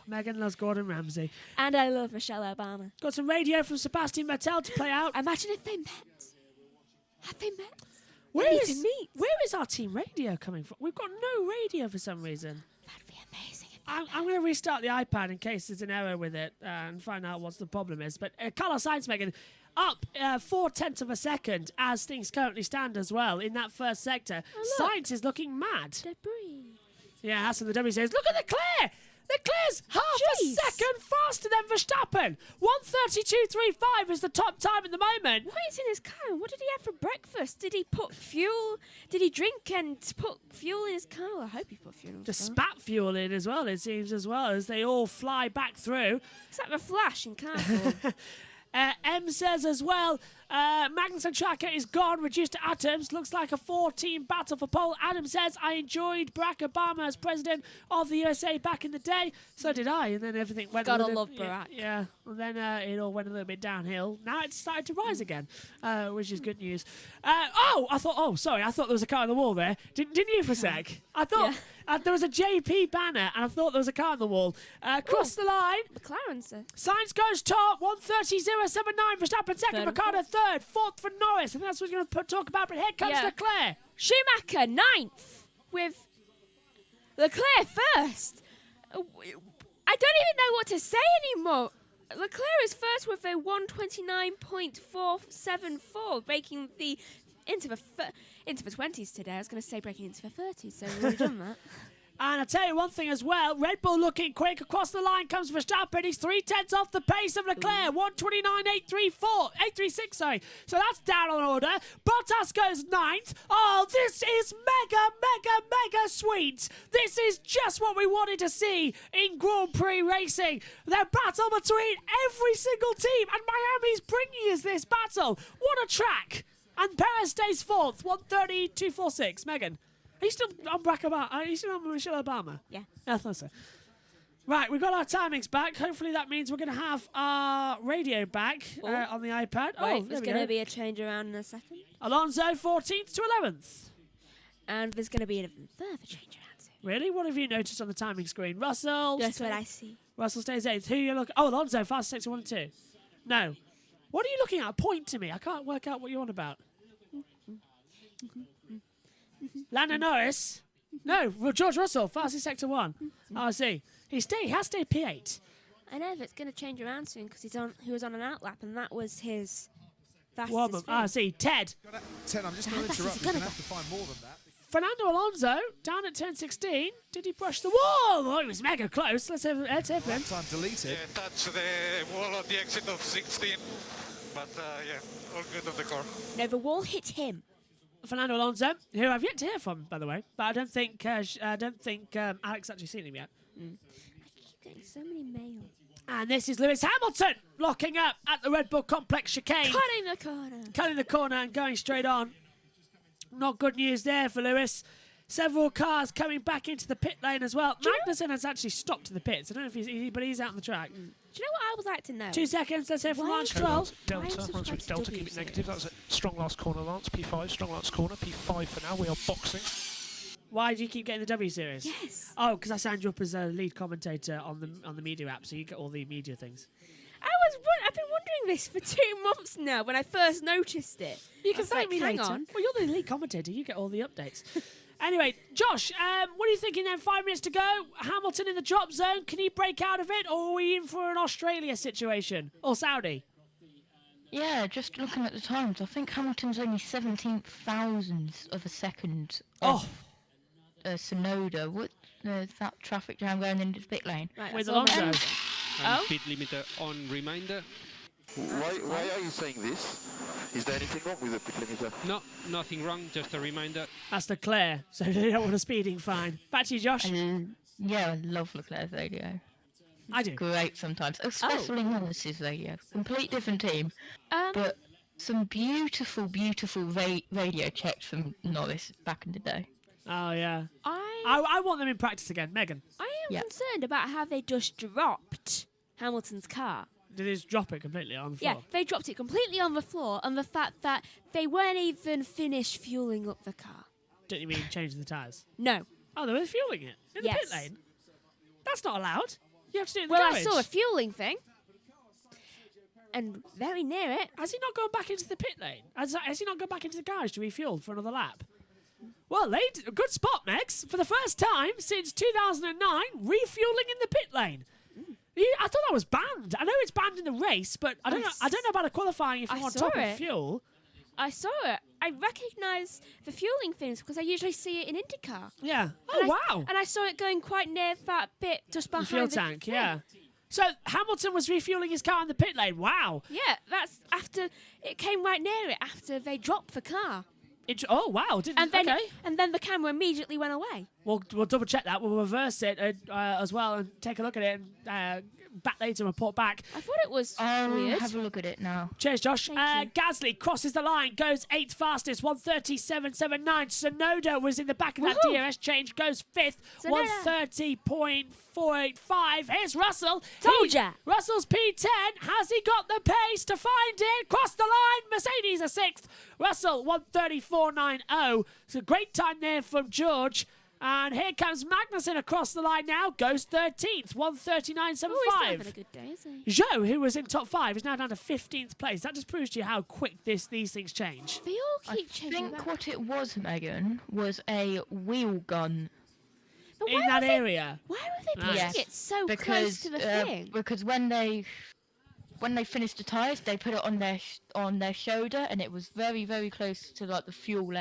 Speaker 1: Megan loves Gordon Ramsay.
Speaker 2: And I love Michelle Obama.
Speaker 1: Got some radio from Sebastian Vettel to play out.
Speaker 2: Imagine if they met. Have they met?
Speaker 1: Where
Speaker 2: need
Speaker 1: is
Speaker 2: to meet.
Speaker 1: where is our team radio coming from? We've got no radio for some reason.
Speaker 2: That'd be amazing.
Speaker 1: I'm going to restart the iPad in case there's an error with it and find out what the problem is. But Carlos Sainz, Megan, up 0.4 of a second as things currently stand as well in that first sector.
Speaker 2: Oh, look.
Speaker 1: Sainz is looking mad.
Speaker 2: Debris.
Speaker 1: Yeah, that's what the W says. Look at Leclerc! Leclerc's half
Speaker 2: Jeez.
Speaker 1: a second faster than Verstappen. 1:32.35 is the top time at the moment.
Speaker 2: What is in his car? What did he have for breakfast? Did he put fuel? Did he drink and put fuel in his car? I hope he put fuel in his
Speaker 1: Just
Speaker 2: car.
Speaker 1: spat fuel in as well, it seems, as well, as they all fly back through.
Speaker 2: It's like the Flash in Carnival.
Speaker 1: M says as well, Magnussen Tracker is gone, reduced to atoms. Looks like a 4-team battle for pole. Adam says, I enjoyed Barack Obama as president of the USA back in the day. So did I. And then everything went
Speaker 2: Gotta
Speaker 1: a little
Speaker 2: love Barack.
Speaker 1: Yeah. And then it all went a little bit downhill. Now it's started to rise again, which is good news. I thought there was a car on the wall there. Didn't you for a sec? I thought there was a JP banner, and I thought there was a car on the wall. Cross the line.
Speaker 2: McLaren, sir.
Speaker 1: Sainz goes top, 1:30.079. Verstappen second, Ricciardo third, fourth for Norris, and that's what we're going to talk about. But here comes Leclerc.
Speaker 2: Schumacher, ninth, with Leclerc first. I don't even know what to say anymore. Leclerc is first with a 1:29.474, breaking into the 20s today. I was going to say breaking into the 30s, so we've already done that.
Speaker 1: And I'll tell you one thing as well. Red Bull looking quick. Across the line comes Verstappen. He's 0.3 off the pace of Leclerc. 1:29.836, sorry. So that's down on order. Bottas goes ninth. Oh, this is mega sweet. This is just what we wanted to see in Grand Prix racing. The battle between every single team. And Miami's bringing us this battle. What a track. And Perez stays fourth. 1:30.246. Megan. Are you still on Barack Obama? Are you still on Michelle Obama?
Speaker 2: Yeah.
Speaker 1: I thought so. Right, we've got our timings back. Hopefully that means we're going to have our radio back on the iPad.
Speaker 2: Wait, there's going to be a change around in a second.
Speaker 1: Alonso, 14th to 11th.
Speaker 2: And there's going to be an even further change around soon.
Speaker 1: Really? What have you noticed on the timing screen? Russell.
Speaker 2: That's what I see.
Speaker 1: Russell stays 8th. Who are you looking? Oh, Alonso, fastest 1 and 2. No. What are you looking at? Point to me. I can't work out what you're on about. Lando Norris. No, George Russell, fastest sector 1. Oh, I see. He has stayed P8.
Speaker 2: I know, but it's going to change around soon because he was on an outlap, and that was his fastest.
Speaker 1: Warm-up. I see. Ted.
Speaker 4: Ted, I'm just going to interrupt. You're going to have to find more than that.
Speaker 1: Fernando Alonso down at turn 16. Did he brush the wall? Oh, it was mega close. Let's have him.
Speaker 4: Time deleted.
Speaker 5: Yeah, touch the wall at the exit of 16. But all good of the car.
Speaker 2: No, the wall hit him.
Speaker 1: Fernando Alonso, who I've yet to hear from, by the way, but I don't think Alex actually seen him yet.
Speaker 2: I keep getting so many mail.
Speaker 1: And this is Lewis Hamilton locking up at the Red Bull Complex chicane. Cutting the corner and going straight on. Not good news there for Lewis. Several cars coming back into the pit lane as well. Magnussen has actually stopped in the pits. I don't know if he's out on the track.
Speaker 2: Do you know what I would like to know?
Speaker 1: 2 seconds, let's hear from Lance Stroll.
Speaker 6: Delta, Lance Delta, keep it negative. That's a strong last corner, Lance. P5, strong last corner. P5 for now. We are boxing.
Speaker 1: Why do you keep getting the W series?
Speaker 2: Yes.
Speaker 1: Oh, because I signed you up as a lead commentator on the media app, so you get all the media things.
Speaker 2: I've been wondering this for 2 months now when I first noticed it.
Speaker 1: You can thank me later.
Speaker 2: On.
Speaker 1: Well, you're the lead commentator. You get all the updates. Anyway, Josh, what are you thinking then? 5 minutes to go. Hamilton in the drop zone. Can he break out of it, or are we in for an Australia situation? Or Saudi?
Speaker 3: Yeah, just looking at the times, I think Hamilton's only 17th thousandths of a second off Sonoda. What that traffic jam going into the pit lane?
Speaker 2: Right,
Speaker 1: with Alonso.
Speaker 7: Speed limiter on reminder.
Speaker 8: Why are you saying this? Is there anything wrong with the pit limiter?
Speaker 7: No, nothing wrong, just a reminder.
Speaker 1: That's Leclerc, so they don't want a speeding fine. Back to you, Josh.
Speaker 3: Yeah, I love Leclerc's radio.
Speaker 1: I do.
Speaker 3: Great sometimes, especially Norris's radio. Complete different team, but some beautiful radio checks from Norris back in the day.
Speaker 1: Oh, yeah. I want them in practice again. Megan.
Speaker 2: I am concerned about how they just dropped Hamilton's car.
Speaker 1: Did they just drop it completely on the floor?
Speaker 2: Yeah, they dropped it completely on the floor, and the fact that they weren't even finished fueling up the car.
Speaker 1: Don't you mean changing the tyres?
Speaker 2: No.
Speaker 1: Oh, they were fueling it in the pit lane? That's not allowed. You have to do it in the
Speaker 2: garage.
Speaker 1: garage.
Speaker 2: I saw a fueling thing, and very near it.
Speaker 1: Has he not gone back into the pit lane? Has he not gone back into the garage to refuel for another lap? Well, good spot, Mex. For the first time since 2009, refueling in the pit lane. I thought that was banned. I know it's banned in the race, but I don't know about the qualifying if you want top of fuel.
Speaker 2: I saw it. I recognise the fueling things because I usually see it in IndyCar.
Speaker 1: Yeah. Wow.
Speaker 2: And I saw it going quite near that bit just behind
Speaker 1: the fuel tank. Yeah. So Hamilton was refueling his car in the pit lane. Wow.
Speaker 2: Yeah, that's after it came right near it after they dropped the car.
Speaker 1: Oh wow!
Speaker 2: And then the camera immediately went away.
Speaker 1: We'll double check that. We'll reverse it as well and take a look at it and back later and report back.
Speaker 2: I thought it was
Speaker 3: I'll
Speaker 2: weird.
Speaker 3: have a look at it now.
Speaker 1: Cheers, Josh.
Speaker 2: Thank you.
Speaker 1: Gasly crosses the line, goes 8th fastest, 1:37.79. Sonoda was in the back of that
Speaker 2: Woohoo!
Speaker 1: DRS change, goes 5th,
Speaker 2: Tsunoda.
Speaker 1: 1:30.485. Here's Russell.
Speaker 2: Told ya.
Speaker 1: Russell's P10. Has he got the pace to find it? Cross the line. Mercedes are 6th. Russell 1:34.90. It's a great time there from George. And here comes Magnussen across the line now. Goes 13th, 1:39.75.
Speaker 2: Oh, he's not having a good day, is he?
Speaker 1: Zhou, who was in top 5, is now down to 15th place. That just proves to you how quick these things change.
Speaker 2: They all
Speaker 3: I
Speaker 2: keep changing
Speaker 3: think
Speaker 2: back.
Speaker 3: what it was, Megan, was a wheel gun.
Speaker 2: But
Speaker 1: In
Speaker 2: why
Speaker 1: that
Speaker 2: were they-
Speaker 1: area.
Speaker 2: Why were they pushing
Speaker 3: Yes,
Speaker 2: it so close
Speaker 3: because
Speaker 2: to the thing?
Speaker 3: because when they finished the tires, they put it on their shoulder, and it was very, very close to like the fuel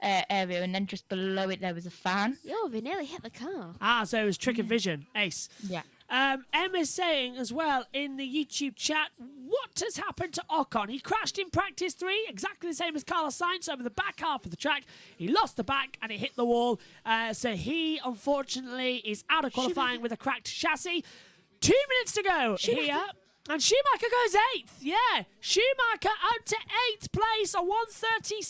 Speaker 3: area, and then just below it there was a fan.
Speaker 2: Yo, they nearly hit the car.
Speaker 1: So it was trick of vision. Ace.
Speaker 3: Yeah.
Speaker 1: Emma's saying as well in the YouTube chat, what has happened to Ocon? He crashed in practice 3, exactly the same as Carlos Sainz over the back half of the track. He lost the back and it hit the wall. So he, unfortunately, is out of qualifying with a cracked chassis. 2 minutes to go here. And Schumacher goes 8th. Yeah, Schumacher up to 8th place, a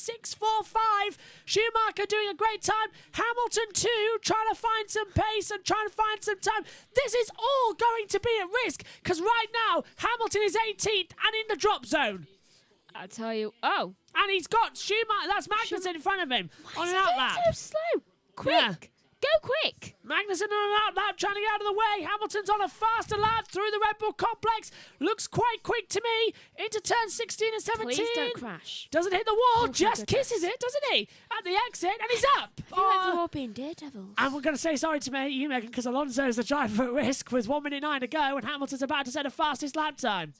Speaker 1: 1:36.45. Schumacher doing a great time. Hamilton too, trying to find some pace and trying to find some time. This is all going to be at risk because right now Hamilton is 18th and in the drop zone.
Speaker 2: I'll tell you. Oh,
Speaker 1: And he's got Schumacher, that's Magnussen in front of him on an
Speaker 2: Why is he
Speaker 1: outlap.
Speaker 2: going so slow? Quick,
Speaker 1: Yeah.
Speaker 2: go quick.
Speaker 1: Magnussen on an outlap trying to get out of the way. Hamilton's on a faster lap through the Red Bull complex. Looks quite quick to me. Into turn 16 and 17.
Speaker 2: Please don't crash.
Speaker 1: Doesn't hit the wall,
Speaker 2: thank
Speaker 1: just
Speaker 2: goodness.
Speaker 1: kisses it, doesn't he? At the exit, and he's up.
Speaker 2: I feel like they're all being daredevils.
Speaker 1: And we're going to say sorry to you, Megan, because Alonso's the driver at risk with 1:09 to go, and Hamilton's about to set a fastest lap time.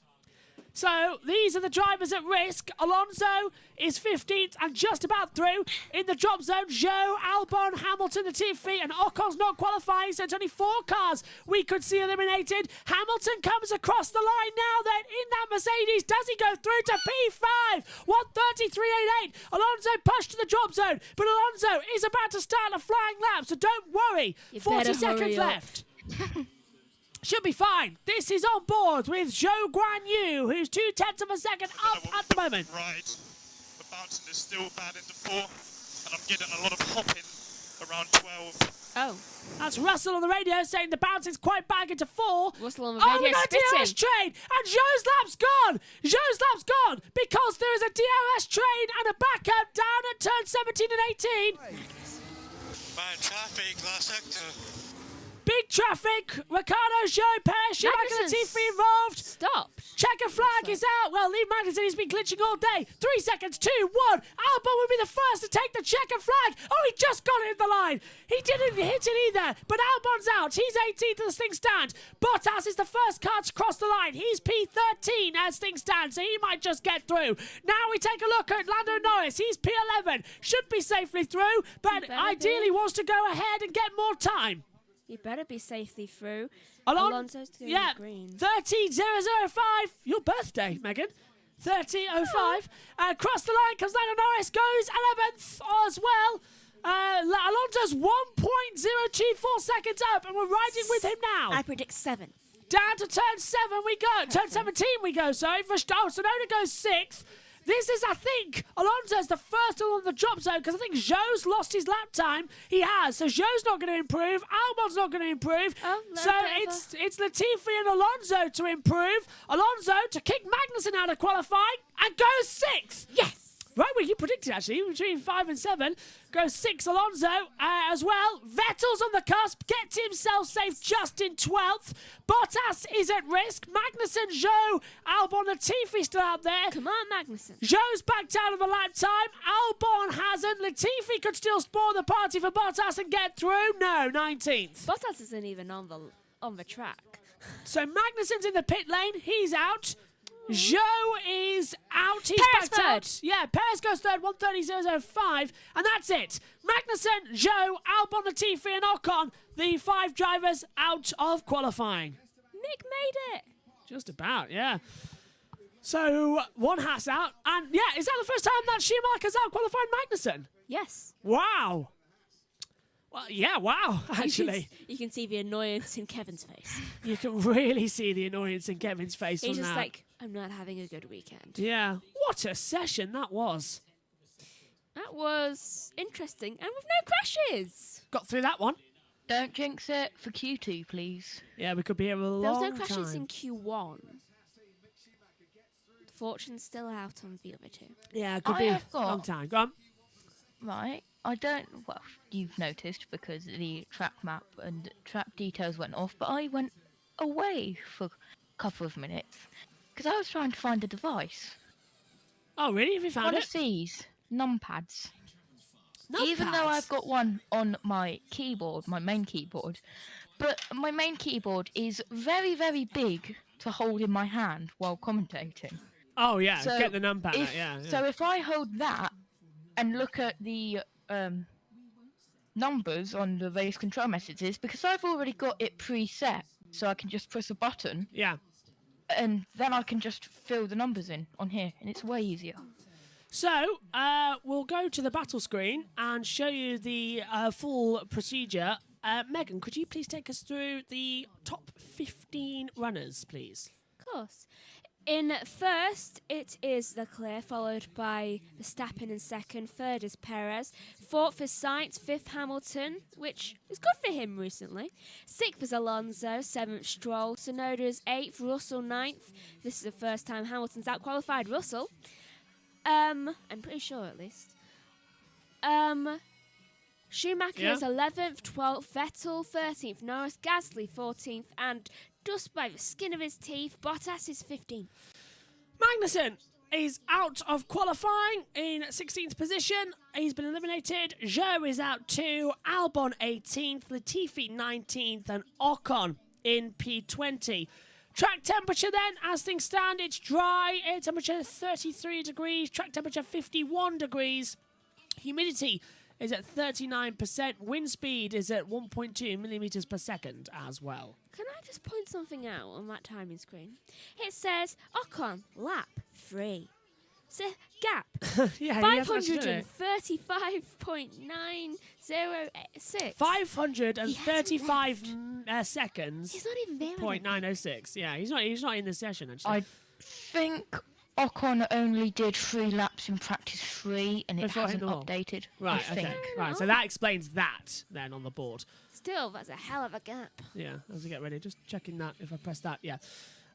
Speaker 1: So these are the drivers at risk. Alonso is 15th and just about through. In the drop zone, Zhou, Albon, Hamilton, Latifi, and Ocon's not qualifying, so it's only 4 cars we could see eliminated. Hamilton comes across the line now then in that Mercedes. Does he go through to P5? 1:33.88. Alonso pushed to the drop zone, but Alonso is about to start a flying lap, so don't worry.
Speaker 2: You
Speaker 1: 40
Speaker 2: better
Speaker 1: seconds
Speaker 2: hurry up.
Speaker 1: left. Should be fine. This is on board with Zhou Guan Yu, who's 0.2 of a second up at the moment.
Speaker 9: Right, the bouncing is still bad into 4, and I'm getting a lot of hopping around 12.
Speaker 2: Oh,
Speaker 1: That's Russell on the radio saying the bouncing's quite bad into 4.
Speaker 2: Russell on the
Speaker 1: Oh, we
Speaker 2: radio
Speaker 1: got a DRS
Speaker 2: spitting.
Speaker 1: train, and Zhou's lap's gone. Zhou's lap's gone because there is a DRS train and a backup down at turn 17 and 18.
Speaker 5: Bad traffic, last sector.
Speaker 1: Big traffic. Ricardo, Zhou, Perez, Schumacher,
Speaker 2: Magnussen's-
Speaker 1: Latifi involved.
Speaker 2: Stop.
Speaker 1: Checker flag is out. Well, Lee Magnussen has been glitching all day. 3 seconds, 2, 1. Albon will be the first to take the checker flag. Oh, he just got it in the line. He didn't hit it either, but Albon's out. He's 18th as things stand. Bottas is the first car to cross the line. He's P13 as things stand, so he might just get through. Now we take a look at Lando Norris. He's P11. Should be safely through, but
Speaker 2: better
Speaker 1: ideally
Speaker 2: be.
Speaker 1: wants to go ahead and get more time.
Speaker 2: You better be safely through.
Speaker 1: Alonso's
Speaker 2: doing
Speaker 1: yeah,
Speaker 2: green.
Speaker 1: 30.005. Your birthday, Megan. 30.05. Across the line comes Lando Norris, goes 11th as well. Alonso's 1.024 seconds up, and we're riding with him now.
Speaker 2: I predict 7th.
Speaker 1: Down to turn 7 we go. Turn 17 we go, sorry. Sonoda goes 6th. This is, I think, Alonso's the first along the drop zone because I think Zhou's lost his lap time. He has, so Zhou's not going to improve. Albon's not going to improve.
Speaker 2: Oh, no,
Speaker 1: so
Speaker 2: never.
Speaker 1: it's Latifi and Alonso to improve. Alonso to kick Magnussen out of qualifying and goes 6th.
Speaker 2: Yes.
Speaker 1: Right, well, you predicted actually between 5 and 7. Goes 6 Alonso as well. Vettel's on the cusp, gets himself safe just in 12th. Bottas is at risk. Magnussen, Zhou, Albon, Latifi still out there.
Speaker 2: Come on, Magnussen.
Speaker 1: Zhou's backed out of a lap time. Albon hasn't. Latifi could still spoil the party for Bottas and get through. No, 19th.
Speaker 2: Bottas isn't even on the track.
Speaker 1: So Magnussen's in the pit lane. He's out. Zhou is out. He's
Speaker 2: Perez
Speaker 1: backed out.
Speaker 2: third.
Speaker 1: Yeah, Perez goes third, 1:30.005, and that's it. Magnussen, Zhou, Albon, Latifi, and Ocon, the 5 drivers out of qualifying.
Speaker 2: Nick made it.
Speaker 1: Just about, yeah. So one hat's out, and yeah, is that the first time that Schumacher's out qualifying Magnussen?
Speaker 2: Yes.
Speaker 1: Wow. Well, yeah, wow, actually.
Speaker 2: You can see the annoyance in Kevin's face.
Speaker 1: You can really see the annoyance in Kevin's face
Speaker 2: He's
Speaker 1: from
Speaker 2: just
Speaker 1: that.
Speaker 2: like, I'm not having a good weekend.
Speaker 1: Yeah. What a session that was.
Speaker 2: That was interesting and with no crashes.
Speaker 1: Got through that one.
Speaker 3: Don't jinx it for Q2, please.
Speaker 1: Yeah, we could be here a
Speaker 2: There
Speaker 1: long
Speaker 2: was no crashes in
Speaker 1: time.
Speaker 2: Q1. Fortune's still out on the other two.
Speaker 1: Yeah, it could
Speaker 3: I
Speaker 1: be a
Speaker 3: have got-
Speaker 1: long time. Go on.
Speaker 3: Right. I don't. Well, you've noticed because the track map and track details went off, but I went away for a couple of minutes because I was trying to find a device.
Speaker 1: Oh, really? Have you found
Speaker 3: One
Speaker 1: it?
Speaker 3: of these numpads. Even though
Speaker 1: Numpads?
Speaker 3: I've got one on my keyboard, my main keyboard, but my main keyboard is very, very big to hold in my hand while commentating.
Speaker 1: Oh, yeah.
Speaker 3: So
Speaker 1: Get the numpad.
Speaker 3: If,
Speaker 1: Yeah.
Speaker 3: So if I hold that and look at the numbers on the various control messages, because I've already got it preset, so I can just press a button
Speaker 1: Yeah.
Speaker 3: and then I can just fill the numbers in on here, and it's way easier.
Speaker 1: So, we'll go to the battle screen and show you the full procedure. Megan, could you please take us through the top 15 runners, please?
Speaker 2: Of course. In first, it is Leclerc, followed by Verstappen in second. Third is Perez. Fourth is Sainz. Fifth, Hamilton, which is good for him recently. Sixth is Alonso. Seventh, Stroll. Tsunoda is eighth. Russell, ninth. This is the first time Hamilton's outqualified Russell. I'm pretty sure at least. Schumacher is 11th, 12th, Vettel 13th, Norris, Gasly 14th, and just by the skin of his teeth, Bottas is 15th.
Speaker 1: Magnussen is out of qualifying in 16th position. He's been eliminated. Zhou is out too. Albon 18th, Latifi 19th, and Ocon in P20. Track temperature then, as things stand, it's dry. Air temperature 33 degrees. Track temperature 51 degrees. Humidity is at 39%. Wind speed is at 1.2 millimeters per second as well.
Speaker 2: Can I just point something out on that timing screen? It says Ocon, lap 3. So, gap,
Speaker 1: Yeah, he hasn't actually done it.
Speaker 2: 535.906.
Speaker 1: 535 seconds.
Speaker 2: He's not even there.
Speaker 1: 0.906. Yeah, he's not in the session actually.
Speaker 3: I think Ocon only did 3 laps in practice 3, and it
Speaker 1: Before
Speaker 3: hasn't
Speaker 1: hitting the wall.
Speaker 3: updated.
Speaker 1: Right,
Speaker 3: I think.
Speaker 1: okay. Right, so that explains that then on the board.
Speaker 2: Still, that's a hell of a gap.
Speaker 1: Yeah, as we get ready, just checking that if I press that, yeah.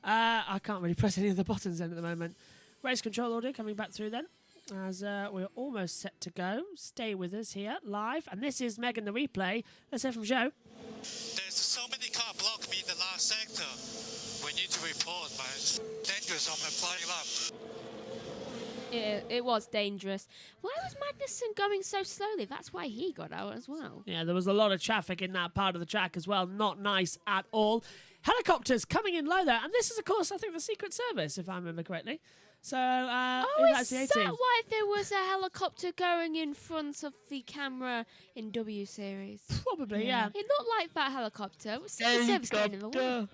Speaker 1: I can't really press any of the buttons then at the moment. Race control order coming back through then, as we're almost set to go. Stay with us here, live. And this is Megan, the replay. Let's hear from Joe.
Speaker 9: There's so many cars block me in the last sector. We need to report, but it's dangerous on the flying lap.
Speaker 2: It was dangerous. Why was Magnussen going so slowly? That's why he got out as well.
Speaker 1: Yeah, there was a lot of traffic in that part of the track as well. Not nice at all. Helicopters coming in low there. And this is, of course, I think the Secret Service, if I remember correctly. So,
Speaker 2: Is
Speaker 1: that's
Speaker 2: that why there was a helicopter going in front of the camera in W Series?
Speaker 1: Probably, yeah.
Speaker 2: It looked like that helicopter. It was Secret Service getting in the way.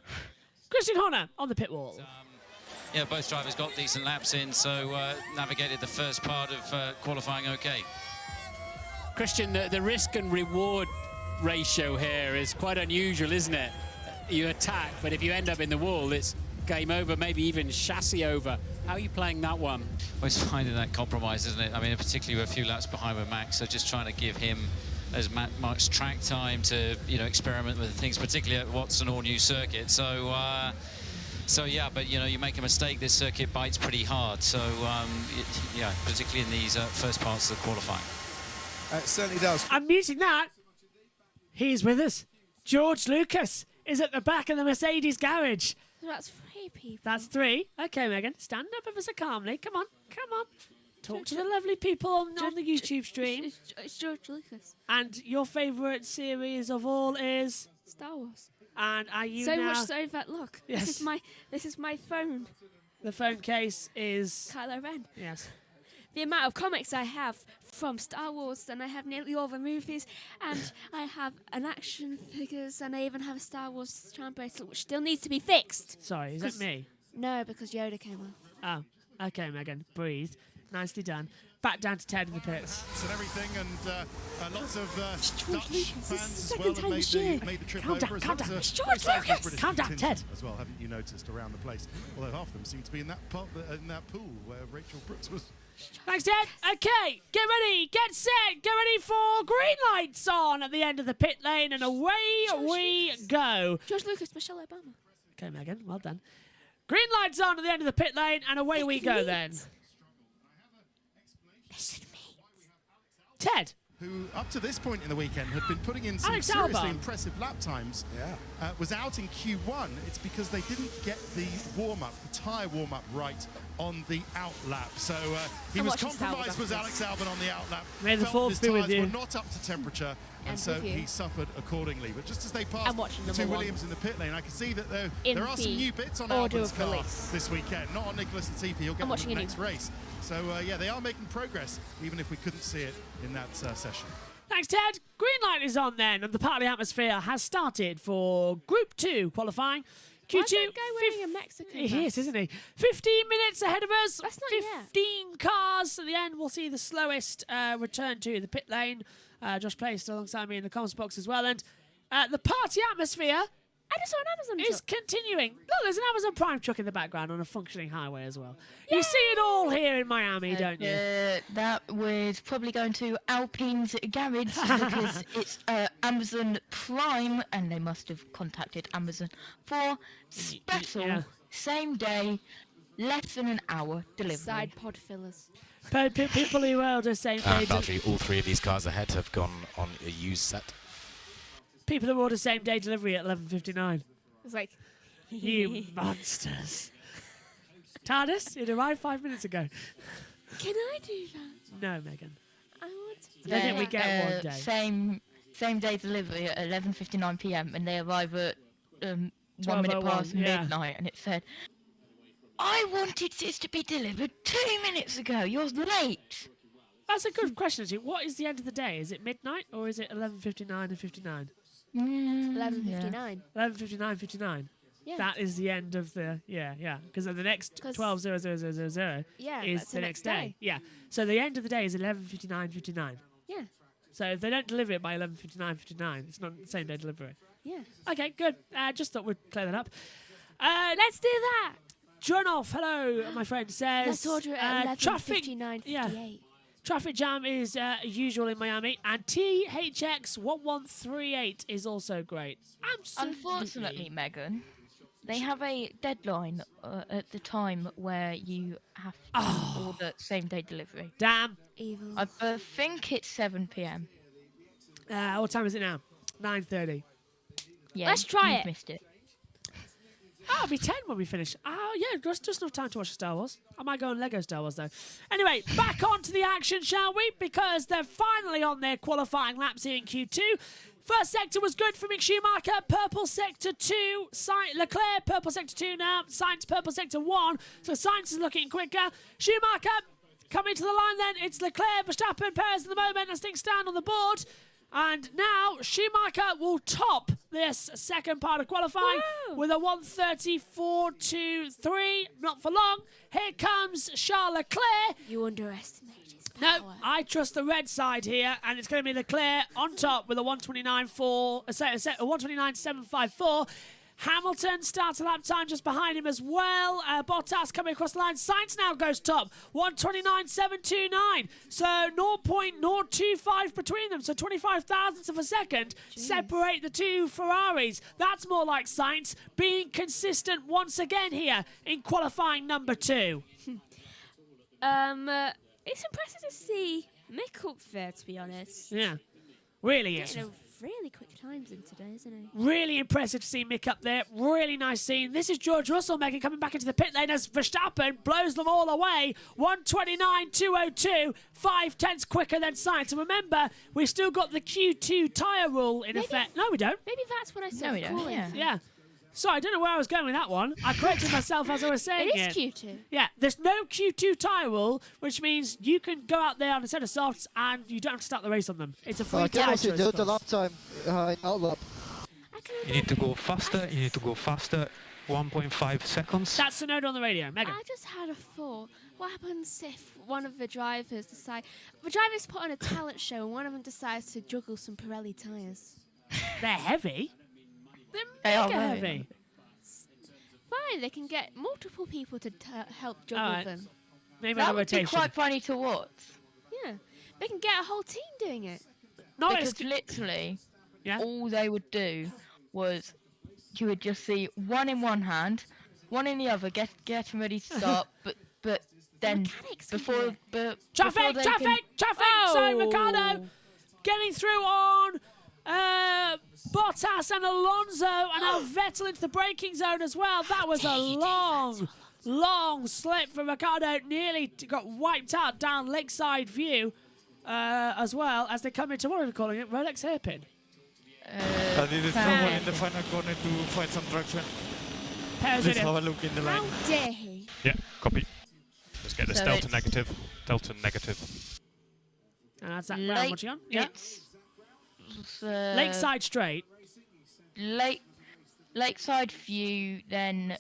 Speaker 1: Christian Horner on the pit wall.
Speaker 10: Yeah, both drivers got decent laps in, so navigated the first part of qualifying okay.
Speaker 11: Christian, the risk and reward ratio here is quite unusual, isn't it? You attack, but if you end up in the wall, it's game over, maybe even chassis over. How are you playing that one?
Speaker 10: Well, it's finding that compromise, isn't it? I mean, particularly with a few laps behind with Max, so just trying to give him as much track time to, experiment with things, particularly at what's an all-new circuit. So yeah, but you make a mistake, this circuit bites pretty hard. So yeah, particularly in these first parts of the qualifying.
Speaker 4: It certainly does.
Speaker 1: I'm muting that. He's with us. George Lucas is at the back of the Mercedes garage.
Speaker 2: That's 3 people.
Speaker 1: That's 3. Okay, Megan, stand up ever so calmly. Come on. Talk to the lovely people on the YouTube stream.
Speaker 2: It's George Lucas.
Speaker 1: And your favourite series of all is
Speaker 2: Star Wars.
Speaker 1: And are you
Speaker 2: so
Speaker 1: now...
Speaker 2: much so that look,
Speaker 1: Yes.
Speaker 2: this is my phone.
Speaker 1: The phone case is
Speaker 2: Kylo Ren.
Speaker 1: Yes.
Speaker 2: The amount of comics I have from Star Wars, and I have nearly all the movies, and I have an action figures, and I even have a Star Wars charm bracelet, which still needs to be fixed.
Speaker 1: Sorry, is that me?
Speaker 2: No, because Yoda came off.
Speaker 1: Oh, okay, Megan. Breathe. Nicely done. back down to Ted in the pits.
Speaker 12: And everything, and lots of Dutch fans as well
Speaker 1: second
Speaker 12: have
Speaker 1: time this year.
Speaker 12: made the trip
Speaker 1: Calm
Speaker 12: over.
Speaker 1: down,
Speaker 12: as
Speaker 1: calm
Speaker 12: well
Speaker 1: down.
Speaker 12: as
Speaker 1: It's
Speaker 12: a
Speaker 1: George
Speaker 12: sizable
Speaker 1: Lucas.
Speaker 12: British
Speaker 1: Calm down,
Speaker 12: contingent
Speaker 1: Ted.
Speaker 12: as well, haven't you noticed, around the place? Although half of them seem to be in that pool where Rachel Brooks was.
Speaker 1: Thanks, Ted. Okay, get ready, get set, get ready for green lights on at the end of the pit lane, and away we go.
Speaker 2: George Lucas, Michelle Obama.
Speaker 1: Okay, Megan, well done. Green lights on at the end of the pit lane, and away we go then. Ted.
Speaker 12: Who, up to this point in the weekend, had been putting in some
Speaker 1: Alex
Speaker 12: seriously
Speaker 1: Albon.
Speaker 12: impressive lap times, was out in Q1. It's because they didn't get the warm-up, the tyre warm-up right on the out lap. So he was compromised, was Alex Albon on the out lap.
Speaker 1: May the
Speaker 12: Felt
Speaker 1: fourth
Speaker 12: his
Speaker 1: be with
Speaker 12: tyres
Speaker 1: you.
Speaker 12: were not up to temperature, and so he suffered accordingly. But just as they passed the two Williams in the pit lane, I can see that there are some new bits on Albon's car this weekend. Not on Nicholas Latifi, he'll get them in the next race. So yeah, they are making progress, even if we couldn't see it in that session.
Speaker 1: Thanks, Ted. Green light is on then, and the party atmosphere has started for Group 2 qualifying. Q2.
Speaker 2: Why is that guy wearing a Mexican
Speaker 1: He
Speaker 2: mask?
Speaker 1: is, isn't he? 15 minutes ahead of us.
Speaker 2: That's not
Speaker 1: 15 cars. At the end, we'll see the slowest return to the pit lane. Josh placed alongside me in the comms box as well. And the party atmosphere
Speaker 2: I just saw an Amazon
Speaker 1: is
Speaker 2: truck.
Speaker 1: continuing. Look, there's an Amazon Prime truck in the background on a functioning highway as well. Yay! You see it all here in Miami, don't you?
Speaker 3: That was probably going to Alpine's garage because it's Amazon Prime, and they must have contacted Amazon for special same day, less than an hour delivery.
Speaker 2: Side pod fillers.
Speaker 1: People who order same day.
Speaker 13: Badly, all three of these cars ahead have gone on a used set.
Speaker 1: People who order same day delivery at 11:59.
Speaker 2: It's like,
Speaker 1: you monsters. TARDIS, it arrived 5 minutes ago.
Speaker 2: Can I do that?
Speaker 1: No, Megan.
Speaker 2: I want to.
Speaker 1: I don't think we get one day.
Speaker 3: Same day delivery at 11:59 p.m. and they arrive at 1 minute
Speaker 1: 12:01,
Speaker 3: past midnight, and it said, "I wanted this to be delivered 2 minutes ago. You're late."
Speaker 1: That's a good question, actually. What is the end of the day? Is it midnight or is it 11:59 and 59?
Speaker 2: 11:59.
Speaker 1: 11:59:59.
Speaker 2: Yeah.
Speaker 1: That is the end of the because the next 12:00:00 is
Speaker 2: that's
Speaker 1: the next day. Yeah. So the end of the day is 11:59:59.
Speaker 2: Yeah.
Speaker 1: So if they don't deliver it by 11:59:59, it's not the same day delivery.
Speaker 2: Yeah.
Speaker 1: Okay, good. Just thought we'd clear that up.
Speaker 2: Let's do that.
Speaker 1: Jonoff, hello, my friend, says...
Speaker 2: Let's order it at
Speaker 1: 11:59:58. Yeah. Traffic jam is usual in Miami, and THX1138 is also great. Absolutely.
Speaker 3: Unfortunately, Megan, they have a deadline at the time where you have to order same day delivery.
Speaker 1: Damn.
Speaker 2: Evil.
Speaker 3: I think it's 7 p.m.
Speaker 1: What time is it now? 9:30.
Speaker 3: Yeah,
Speaker 2: Let's try
Speaker 3: you've
Speaker 2: it.
Speaker 3: Missed it.
Speaker 1: It'll be 10 when we finish. Oh, yeah, just enough time to watch Star Wars. I might go on Lego Star Wars, though. Anyway, back on to the action, shall we? Because they're finally on their qualifying laps here in Q2. First sector was good for Mick Schumacher. Purple sector 2. Leclerc, purple sector 2 now. Sainz, purple sector 1. So Sainz is looking quicker. Schumacher coming to the line then. It's Leclerc, Verstappen, Perez at the moment as things stand on the board. And now Schumacher will top this second part of qualifying with a 1:34.23. Not for long. Here comes Charles Leclerc.
Speaker 2: You underestimate his power.
Speaker 1: No, I trust the red side here, and it's going to be Leclerc on top with a 1:29.754. Hamilton starts a lap time just behind him as well. Bottas coming across the line. Sainz now goes top. 1:29.729. So 0.025 between them. So 25 thousandths of a second separate the two Ferraris. That's more like Sainz being consistent once again here in qualifying number 2.
Speaker 2: It's impressive to see Mick up there, to be honest.
Speaker 1: Yeah, really is.
Speaker 2: Getting a really quick times in today, isn't he?
Speaker 1: Really impressive to see Mick up there. Really nice scene. This is George Russell, Megan, coming back into the pit lane as Verstappen blows them all away. 1:29.202, 5/10 quicker than Sainz. And remember, we've still got the Q2 tyre rule in effect. No, we don't.
Speaker 2: Maybe that's what I said.
Speaker 3: No, we don't.
Speaker 1: Yeah. Sorry, I don't know where I was going with that one. I corrected myself as I was saying it.
Speaker 2: It is Q2.
Speaker 1: Yeah, there's no Q2 tyre rule, which means you can go out there on a set of softs and you don't have to start the race on them. It's a free tyre choice.
Speaker 14: The lap time out lap.
Speaker 7: You need to go faster. 1.5 seconds.
Speaker 1: That's the note on the radio. Megan.
Speaker 2: I just had a thought. What happens if one of the drivers put on a talent show and one of them decides to juggle some Pirelli tyres?
Speaker 1: They're heavy.
Speaker 3: They are
Speaker 1: mega
Speaker 3: very
Speaker 1: heavy.
Speaker 2: Fine, they can get multiple people to help juggle them.
Speaker 1: Maybe
Speaker 3: that
Speaker 1: a
Speaker 3: would
Speaker 1: rotation.
Speaker 3: be quite funny to watch.
Speaker 2: Yeah, they can get a whole team doing it.
Speaker 3: Because literally, all they would do was you would just see one in one hand, one in the other, getting ready to start, but then before
Speaker 1: Traffic! So Ricardo getting through on Bottas and Alonso, and now Vettel into the braking zone as well. That was a long slip from Ricardo. Nearly got wiped out down Lakeside View as well as they come into, what are we calling it? Rolex hairpin.
Speaker 7: I needed someone in the final corner to find some traction. Let's have a look in the line.
Speaker 2: How dare he?
Speaker 6: Yeah, copy. Let's get this delta negative. Delta negative.
Speaker 1: And that's that round. What's he on? Yeah. Lakeside straight.
Speaker 3: Lakeside View, then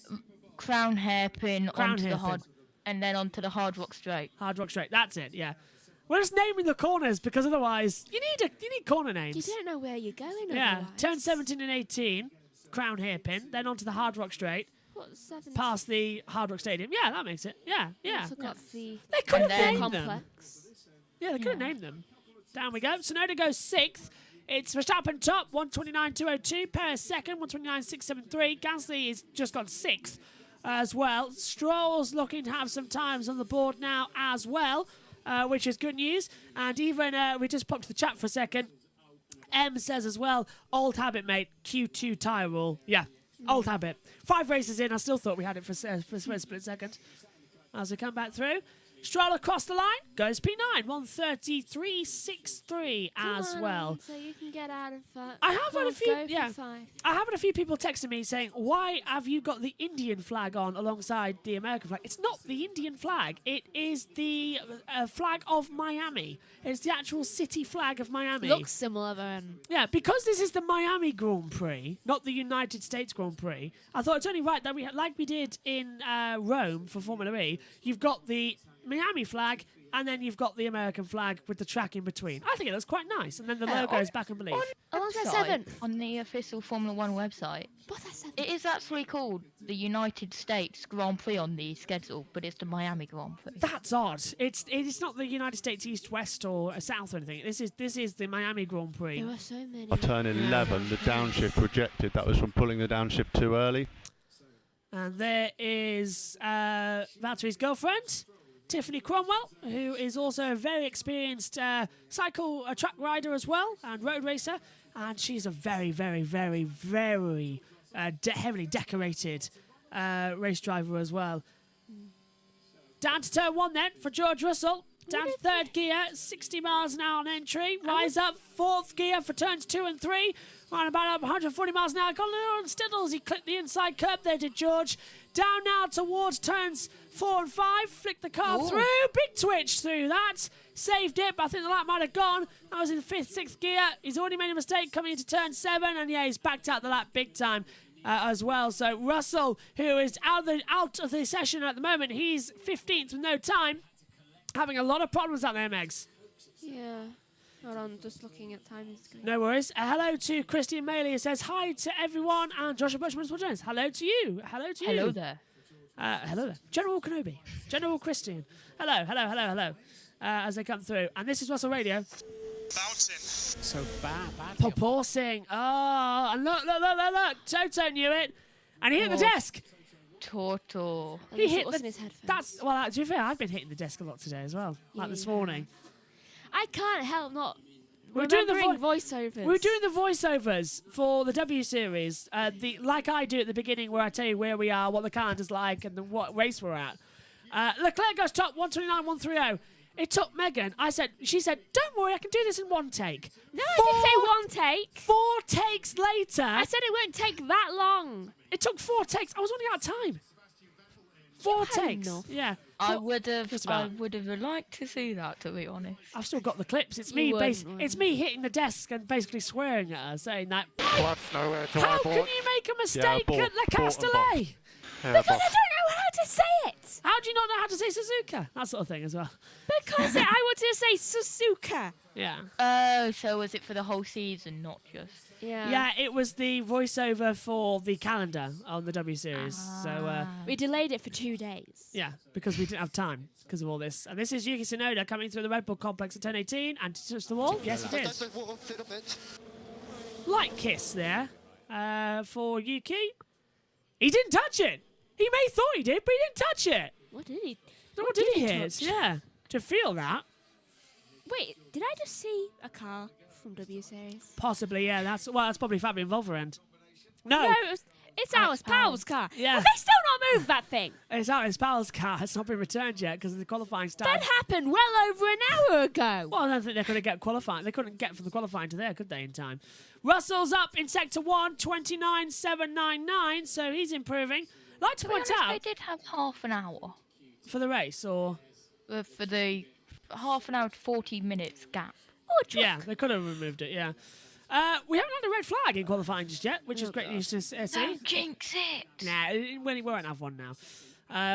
Speaker 3: Crown hairpin onto the hard, and then onto the Hard Rock straight.
Speaker 1: Hard Rock straight. That's it. Yeah. We're just naming the corners because otherwise you need corner names.
Speaker 2: You don't know where you're going.
Speaker 1: Yeah.
Speaker 2: Otherwise.
Speaker 1: Turn 17 and 18, Crown hairpin, then onto the Hard Rock straight.
Speaker 2: What, 17?
Speaker 1: Past the Hard Rock Stadium. Yeah, that makes it. Yeah.
Speaker 2: The
Speaker 1: They could have named
Speaker 2: complex.
Speaker 1: them. Yeah, they could have named them. Down we go. Tsunoda goes 6th. It's Verstappen top, 129.202. Perez second, 129.673. Gasly is just got 6th as well. Stroll's looking to have some times on the board now as well, which is good news. And even, we just popped to the chat for a second. M says as well, old habit, mate, Q2 tyre rule. Yeah, old habit. 5 races in, I still thought we had it for a split second. As we come back through. Stroll across the line, goes P9, 133.63 as well.
Speaker 2: So you can get out of that.
Speaker 1: I have had a few people texting me saying, why have you got the Indian flag on alongside the American flag? It's not the Indian flag. It is the flag of Miami. It's the actual city flag of Miami.
Speaker 2: Looks similar then.
Speaker 1: Yeah, because this is the Miami Grand Prix, not the United States Grand Prix, I thought it's only right that like we did in Rome for Formula E, you've got the Miami flag, and then you've got the American flag with the track in between. I think it looks quite nice, and then the logo is back and believe.
Speaker 3: On the official Formula 1 website, it is actually called the United States Grand Prix on the schedule, but it's the Miami Grand Prix.
Speaker 1: That's odd. It's not the United States East, West, or South or anything. This is the Miami Grand Prix.
Speaker 2: There are so many.
Speaker 15: On turn 11, the downshift rejected. That was from pulling the downshift too early.
Speaker 1: And there is Valtteri's girlfriend, Tiffany Cromwell, who is also a very experienced track rider as well, and road racer. And she's a very, very, very, very heavily decorated race driver as well. Down to turn 1 then for George Russell. Down to 3rd gear, 60 miles an hour on entry. Rise up, 4th gear for turns 2 and 3. Around about up 140 miles an hour. Got a little on Stiddles. He clipped the inside curb there, did George. Down now towards turns 4 and 5. Flicked the car through. Big twitch through that. Saved it, but I think the lap might have gone. That was in 5th, 6th gear. He's already made a mistake coming into turn 7. And yeah, he's backed out the lap big time as well. So Russell, who is out of the session at the moment, he's 15th with no time. Having a lot of problems out there, Megs.
Speaker 2: Yeah. Hold on, just looking at time.
Speaker 1: No worries. Hello to Christian Maley, who says hi to everyone, and Joshua Bushman Jones. Hello to you. Hello to you.
Speaker 3: Hello there.
Speaker 1: Hello there. General Kenobi. General Christian. Hello. As they come through. And this is Russell Radio.
Speaker 9: Bouncing.
Speaker 11: So bad.
Speaker 1: Proposing. Oh, and look. Toto knew it. And he hit the desk.
Speaker 3: Toto.
Speaker 1: He hit
Speaker 2: his headphones.
Speaker 1: To be fair, I've been hitting the desk a lot today as well. Like this morning.
Speaker 2: I can't help not
Speaker 1: We're doing the
Speaker 2: voiceovers.
Speaker 1: We're doing the voiceovers for the W Series, like I do at the beginning, where I tell you where we are, what the calendar's like, and what race we're at. Leclerc goes top, 129.130. It took Megan. She said, "Don't worry, I can do this in 1 take."
Speaker 2: No, I didn't say 1 take.
Speaker 1: 4 takes later.
Speaker 2: I said it won't take that long.
Speaker 1: It took 4 takes. I was running out of time. 4 takes. Yeah.
Speaker 3: I would have liked to see that, to be honest.
Speaker 1: I've still got the clips. It's me hitting the desk and basically swearing at her, saying that. How can you make a mistake at La Castellet?
Speaker 2: Because I don't know how to say it.
Speaker 1: How do you not know how to say Suzuka? That sort of thing as well.
Speaker 2: Because I wanted to say Suzuka.
Speaker 1: Yeah.
Speaker 3: Oh, so was it for the whole season, not just?
Speaker 2: Yeah.
Speaker 1: Yeah, it was the voiceover for the calendar on the W Series. So
Speaker 2: we delayed it for 2 days.
Speaker 1: yeah, because we didn't have time because of all this. And this is Yuki Tsunoda coming through the Red Bull complex at 10:18 and to touch the wall. Yes, it is. Light kiss there for Yuki. He didn't touch it. He may thought he did, but he didn't touch it.
Speaker 2: What did he?
Speaker 1: What did he hit? Yeah, to feel that.
Speaker 2: Wait, did I just see a car from W Series?
Speaker 1: Possibly, yeah. That's probably Fabian Wolverend. No,
Speaker 2: it's Alice Powell's car.
Speaker 1: Yeah.
Speaker 2: Have they still not moved that thing?
Speaker 1: It's Alice Powell's car. It's not been returned yet because of the qualifying start.
Speaker 2: That happened well over an hour ago.
Speaker 1: Well, I don't think they could get qualifying. They couldn't get from the qualifying to there, could they, in time? Russell's up in Sector 1, 29.799, so he's improving. I'd like to point out...
Speaker 3: They did have half an hour.
Speaker 1: For the race, or...?
Speaker 3: For the half an hour to 40 minutes gap.
Speaker 1: Yeah, they could have removed it, yeah. We haven't had a red flag in qualifying just yet, which is great news to see.
Speaker 3: Don't jinx it!
Speaker 1: Nah, we won't have one now.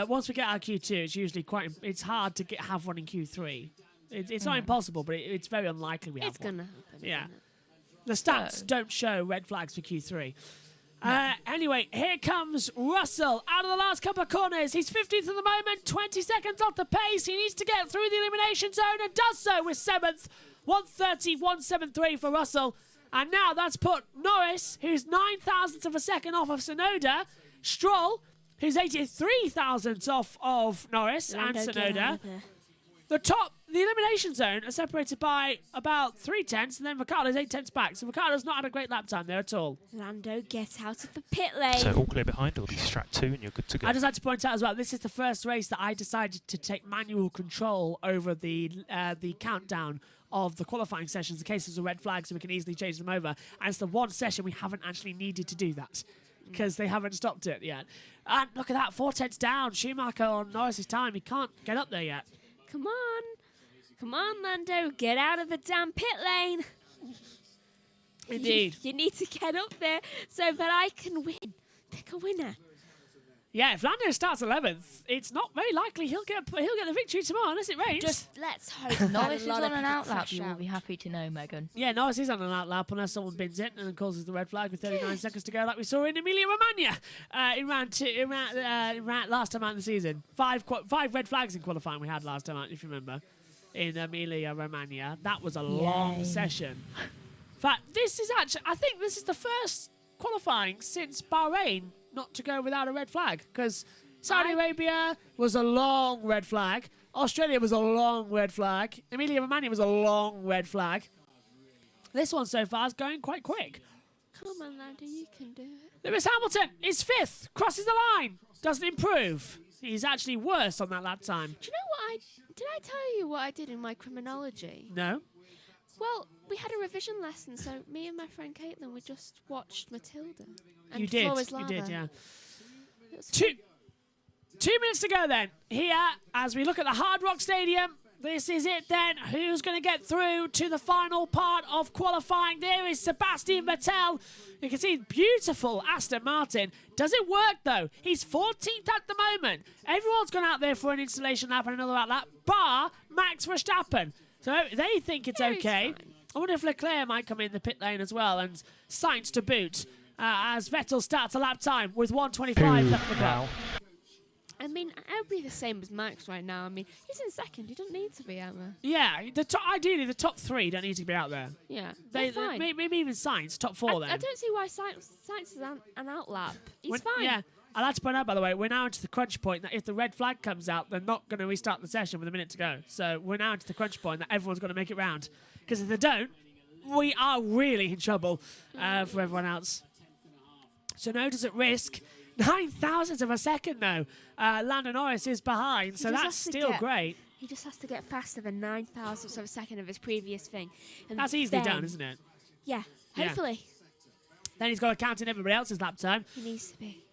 Speaker 1: Once we get our Q2, it's usually it's hard to have one in Q3. It's not impossible, but it's very unlikely we have one.
Speaker 2: It's going to happen.
Speaker 1: Yeah. The stats don't show red flags for Q3. Anyway, here comes Russell out of the last couple of corners. He's 15th at the moment, 20 seconds off the pace. He needs to get through the elimination zone and does so with 7th. 1:30.173 for Russell. And now that's put Norris, who's 9 thousandths of a second off of Tsunoda. Stroll, who's 83 thousandths off of Norris and Tsunoda. The elimination zone are separated by about 3 tenths, and then Ricciardo's 8 tenths back. So Ricciardo's not had a great lap time there at all.
Speaker 2: Lando, get out of the pit lane.
Speaker 6: So all clear behind, it'll be strat 2 and you're good to go.
Speaker 1: I'd just like to point out as well, this is the first race that I decided to take manual control over the countdown of the qualifying sessions in case there's a red flag so we can easily change them over. And it's the one session we haven't actually needed to do that because they haven't stopped it yet. And look at that, 4 tenths down. Schumacher on Norris's time. He can't get up there yet.
Speaker 2: Come on. Come on, Lando. Get out of the damn pit lane.
Speaker 1: Indeed.
Speaker 2: You need to get up there so that I can win. Pick a winner.
Speaker 1: Yeah, if Lando starts 11th, it's not very likely he'll get the victory tomorrow unless it rains.
Speaker 2: Just let's hope.
Speaker 3: Norris is on an outlap, you will be happy to know, Megan.
Speaker 1: Yeah, Norris is on an outlap unless someone bins it and causes the red flag with 39 seconds to go, like we saw in Emilia-Romagna last time out in the season. 5 red flags in qualifying we had last time out, if you remember, in Emilia-Romagna. That was a long session. In fact, I think this is the first qualifying since Bahrain not to go without a red flag, because Saudi Arabia was a long red flag, Australia was a long red flag, Emilia-Romagna was a long red flag. This one so far is going quite quick.
Speaker 2: Come on, Lando, you can do it.
Speaker 1: Lewis Hamilton is 5th, crosses the line, doesn't improve. He's actually worse on that lap time.
Speaker 2: Do you know what did I tell you what I did in my criminology?
Speaker 1: No.
Speaker 2: Well, we had a revision lesson, so me and my friend Caitlin, we just watched Matilda. And
Speaker 1: You did, yeah. 2 minutes to go then. Here, as we look at the Hard Rock Stadium, this is it then. Who's going to get through to the final part of qualifying? There is Sebastian Vettel. You can see beautiful Aston Martin. Does it work though? He's 14th at the moment. Everyone's gone out there for an installation lap and another lap, bar Max Verstappen. So they think it's okay. I wonder if Leclerc might come in the pit lane as well, and Sainz to boot, as Vettel starts a lap time with 1:25 left to go.
Speaker 2: I mean, I would be the same as Max right now. I mean, he's in 2nd. He doesn't need to be out there.
Speaker 1: Yeah, ideally the top 3 don't need to be out there.
Speaker 2: Yeah,
Speaker 1: maybe even Sainz, top 4 then.
Speaker 2: I don't see why Sainz is an outlap. He's fine.
Speaker 1: Yeah, I'd like to point out, by the way, we're now into the crunch point that if the red flag comes out, they're not going to restart the session with a minute to go. So we're now into the crunch point that everyone's got to make it round. Because if they don't, we are really in trouble for everyone else. So Tsunoda's at risk. 9 thousandths of a second, though. Lando Norris is behind, so that's still great.
Speaker 2: He just has to get faster than 9 thousandths of a second of his previous thing. And
Speaker 1: that's easily done, isn't it?
Speaker 2: Yeah, hopefully.
Speaker 1: Then he's got to count in everybody else's lap time.
Speaker 2: He needs to be.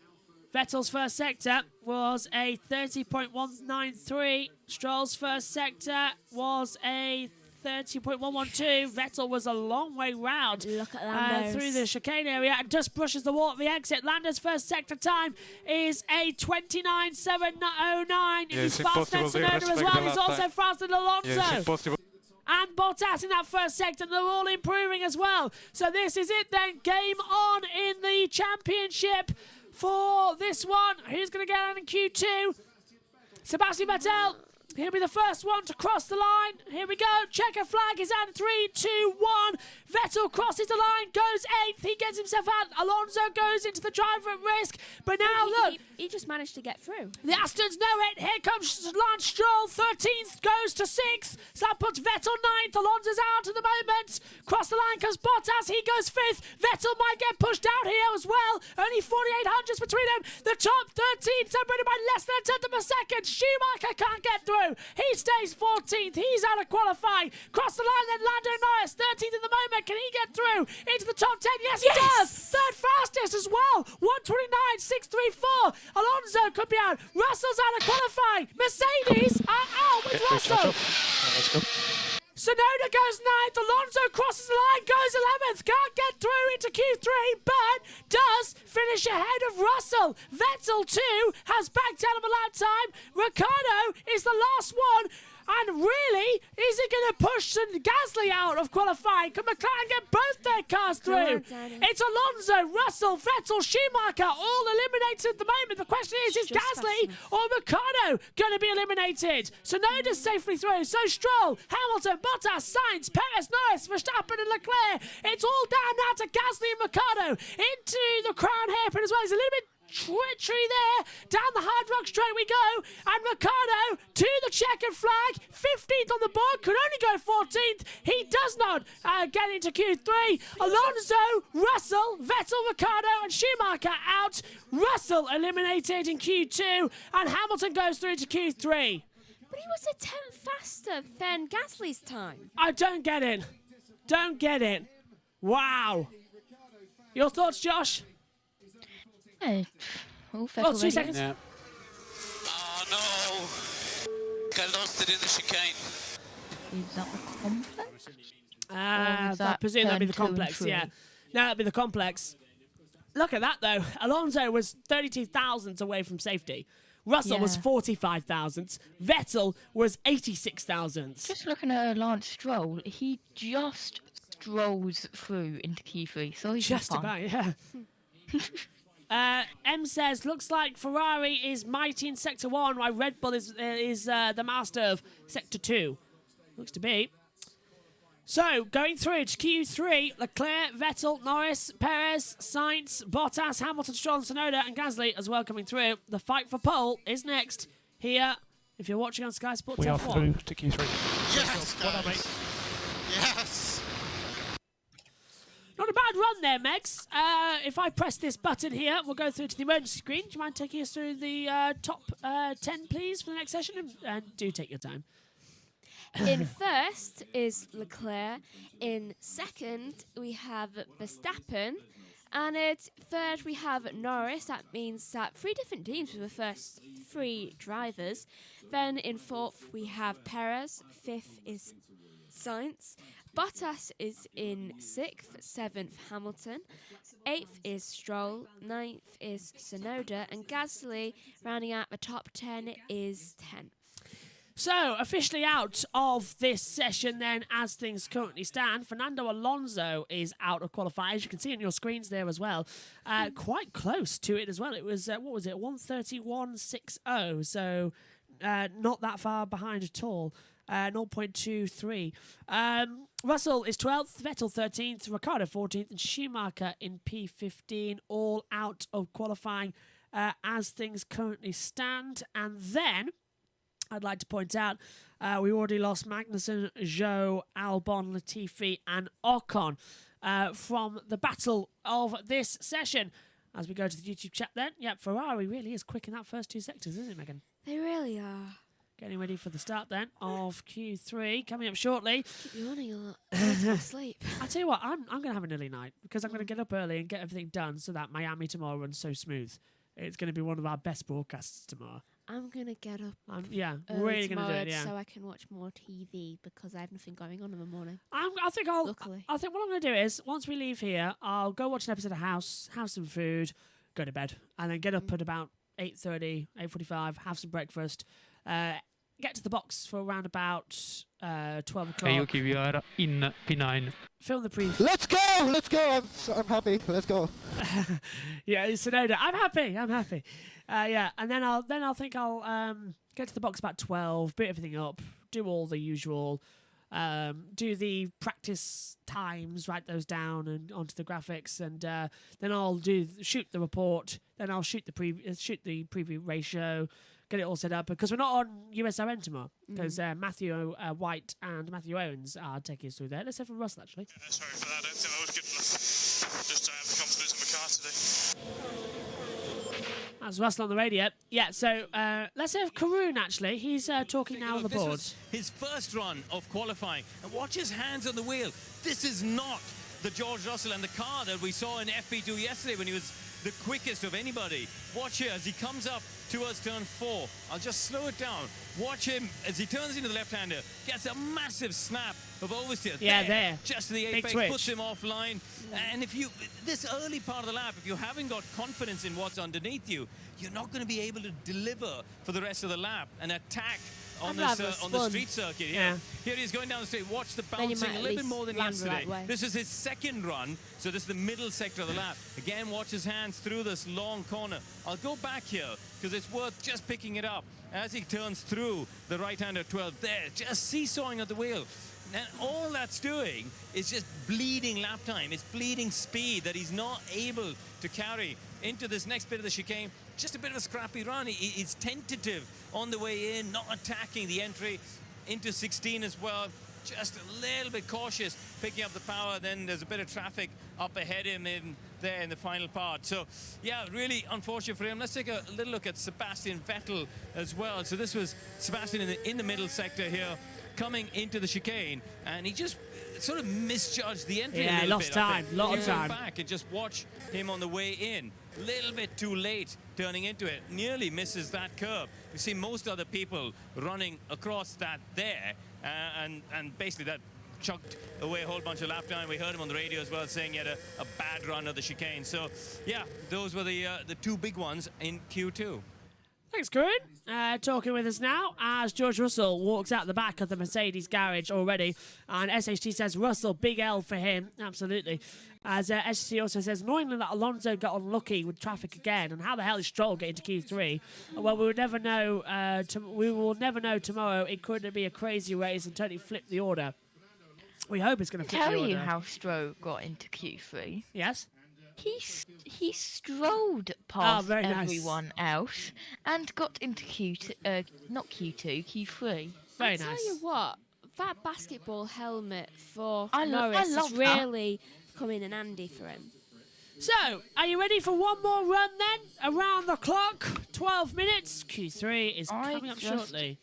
Speaker 1: Vettel's first sector was a 30.193. Stroll's first sector was a 1:30.112. Vettel was a long way round.
Speaker 2: Look at Lando's.
Speaker 1: Through the chicane area and just brushes the wall at the exit. Lando's first sector time is a 29.709. He's faster than Tsunoda as well. He's also faster than Alonso.
Speaker 5: Yeah,
Speaker 1: and Bottas in that first sector. They're all improving as well. So this is it then. Game on in the championship for this one. Who's going to get on in Q2? Sebastian Vettel. He'll be the first one to cross the line. Here we go. Checker flag is out. 3, 2, 1. Vettel crosses the line, goes 8th. He gets himself out. Alonso goes into the driver at risk. But now, look.
Speaker 2: He just managed to get through.
Speaker 1: The Astons know it. Here comes Lance Stroll. 13th goes to 6th. So that puts Vettel 9th. Alonso's out at the moment. Cross the line comes Bottas. He goes 5th. Vettel might get pushed out here as well. Only 4800s between them. The top 13 separated by less than a tenth of a second. Schumacher can't get through. He stays 14th. He's out of qualifying. Cross the line then Lando Norris. 13th at the moment. Can he get through into the top 10? Yes, he does. Third fastest as well. 1:29.634. Alonso could be out. Russell's out of qualifying. Mercedes are out with Russell. Sonoda goes 9th. Alonso crosses the line, goes 11th. Can't get through into Q3, but does finish ahead of Russell. Vettel, too, has backed out of a lap time. Ricciardo is the last one. And really, is he going to push Gasly out of qualifying? Can McLaren get both their cars through? It's Alonso, Russell, Vettel, Schumacher, all eliminated at the moment. The question is Gasly or Ricciardo going to be eliminated? Sonoda's safely through. So Stroll, Hamilton, Bottas, Sainz, Perez, Norris, Verstappen and Leclerc. It's all down now to Gasly and Ricciardo. Into the crown hairpin as well. He's a little bit treachery there. Down the hard rock straight we go. And Ricciardo to the checkered flag. 15th on the board. Could only go 14th. He does not get into Q3. Alonso, Russell, Vettel, Ricciardo and Schumacher out. Russell eliminated in Q2. And Hamilton goes through to Q3.
Speaker 2: But he was a tenth faster than Gasly's time.
Speaker 1: I don't get it. Don't get it. Wow. Your thoughts, Josh?
Speaker 3: Oh,
Speaker 1: 2 seconds.
Speaker 11: Yeah.
Speaker 9: Oh no! I lost it in the chicane.
Speaker 3: Is that the complex?
Speaker 1: I presume that'd be the complex, yeah. No, that'd be the complex. Look at that, though. Alonso was 32 thousandths away from safety. Russell was 45 thousandths. Vettel was 86 thousandths.
Speaker 3: Just looking at Lance Stroll, he just strolls through into Q3. So he's
Speaker 1: just about, yeah. M says, looks like Ferrari is mighty in Sector 1, while Red Bull is the master of Sector 2. Looks to be. So, going through to Q3, Leclerc, Vettel, Norris, Perez, Sainz, Bottas, Hamilton, Stroll, Sonoda and Gasly as well coming through. The fight for pole is next here, if you're watching on Sky Sports
Speaker 6: We are
Speaker 1: F1.
Speaker 6: through to Q3.
Speaker 9: Yes,
Speaker 6: well done, mate.
Speaker 9: Yes!
Speaker 1: Not a bad run there, Megs. If I press this button here, we'll go through to the emergency screen. Do you mind taking us through the top 10, please, for the next session? And do take your time.
Speaker 2: In first is Leclerc. In second, we have Verstappen. And in third, we have Norris. That means that 3 different teams for the first 3 drivers. Then in fourth, we have Perez. 5th is Sainz. Bottas is in 6th, 7th Hamilton, 8th is Stroll, 9th is Sonoda, and Gasly, rounding out the top 10, is 10th.
Speaker 1: So, officially out of this session then, as things currently stand, Fernando Alonso is out of qualifying. As you can see on your screens there as well. Quite close to it as well. It was, 1:31.60, so not that far behind at all. 0.23. Russell is 12th, Vettel 13th, Ricciardo 14th, and Schumacher in P15, all out of qualifying as things currently stand. And then, I'd like to point out, we already lost Magnussen, Zhou, Albon, Latifi, and Ocon from the battle of this session. As we go to the YouTube chat then, Ferrari really is quick in that first 2 sectors, isn't it, Megan?
Speaker 2: They really are.
Speaker 1: Getting ready for the start then of Q3 coming up shortly.
Speaker 2: Keep yawning a lot. I want to go to sleep.
Speaker 1: I tell you what, I'm going to have an early night because I'm going to get up early and get everything done so that Miami tomorrow runs so smooth. It's going to be one of our best broadcasts tomorrow.
Speaker 2: I'm going to get up
Speaker 1: yeah,
Speaker 2: early
Speaker 1: really going to do it, yeah.
Speaker 2: so I can watch more TV because I have nothing going on in the morning.
Speaker 1: I think what I'm going to do is, once we leave here, I'll go watch an episode of House, have some food, go to bed, and then get up at about 8:30, 8:45, have some breakfast, get to the box for around about 12 o'clock.
Speaker 7: Okay, we are in P9.
Speaker 1: Film the Prix.
Speaker 14: Let's go! I'm happy. Let's go.
Speaker 1: Yeah, Sonoda. I'm happy. Yeah, and then I'll get to the box about 12, boot everything up, do all the usual, do the practice times, write those down and onto the graphics, and then I'll shoot the report. Then I'll shoot the preview ratio, get it all set up, because we're not on USRN tomorrow, because Matthew White and Matthew Owens are taking us through there. Let's hear from Russell, actually.
Speaker 9: Yeah, sorry for that, I don't think I was good enough. Just have the confidence in my car today.
Speaker 1: That's Russell on the radio. Yeah, so let's have Karun, actually. He's talking now on the board.
Speaker 16: This was his first run of qualifying. And watch his hands on the wheel. This is not the George Russell and the car that we saw in FP2 yesterday when he was the quickest of anybody. Watch here as he comes up towards turn 4. I'll just slow it down. Watch him as he turns into the left-hander. Gets a massive snap of oversteer.
Speaker 1: Yeah, there.
Speaker 16: Just to the apex, puts him offline. And if you, this early part of the lap, if you haven't got confidence in what's underneath you, you're not going to be able to deliver for the rest of the lap and attack on the street circuit. Yeah. Here he's going down the straight. Watch the bouncing a little bit more than yesterday. This is his second run, so this is the middle sector of the lap. Again, watch his hands through this long corner. I'll go back here because it's worth just picking it up as he turns through the right-hander 12 there, just seesawing at the wheel. And all that's doing is just bleeding lap time. It's bleeding speed that he's not able to carry into this next bit of the chicane. Just a bit of a scrappy run. He's tentative on the way in, not attacking the entry into 16 as well. Just a little bit cautious, picking up the power. Then there's a bit of traffic up ahead of him in there in the final part. So, yeah, really unfortunate for him. Let's take a little look at Sebastian Vettel as well. So this was Sebastian in the middle sector here, coming into the chicane, and he just sort of misjudged the entry a little
Speaker 1: lost
Speaker 16: bit.
Speaker 1: time, lot of time.
Speaker 16: Back and just watch him on the way in. A little bit too late turning into it. Nearly misses that curve. You see most other people running across that there, and basically that chucked away a whole bunch of lap time. We heard him on the radio as well saying he had a bad run of the chicane. So, yeah, those were the two big ones in Q2.
Speaker 1: Thanks, Corinne. Talking with us now as George Russell walks out the back of the Mercedes garage already. And SHT says, Russell, big L for him. Absolutely. As SHT also says, annoyingly that Alonso got unlucky with traffic again. And how the hell is Stroll getting to Q3? Well, we will never know. We will never know tomorrow. It could be a crazy race and totally flip the order. We hope it's going to flip the order.
Speaker 3: Tell you how Stroll got into Q3.
Speaker 1: Yes?
Speaker 3: He strolled past everyone else and got into Q2, not Q2, Q3.
Speaker 1: Very
Speaker 2: nice.
Speaker 1: I'll
Speaker 2: tell you what, that basketball helmet for
Speaker 3: I
Speaker 2: Norris
Speaker 3: love
Speaker 2: has really come in handy for him.
Speaker 1: So, are you ready for one more run then? Around the clock, 12 minutes. Q3 is coming up shortly.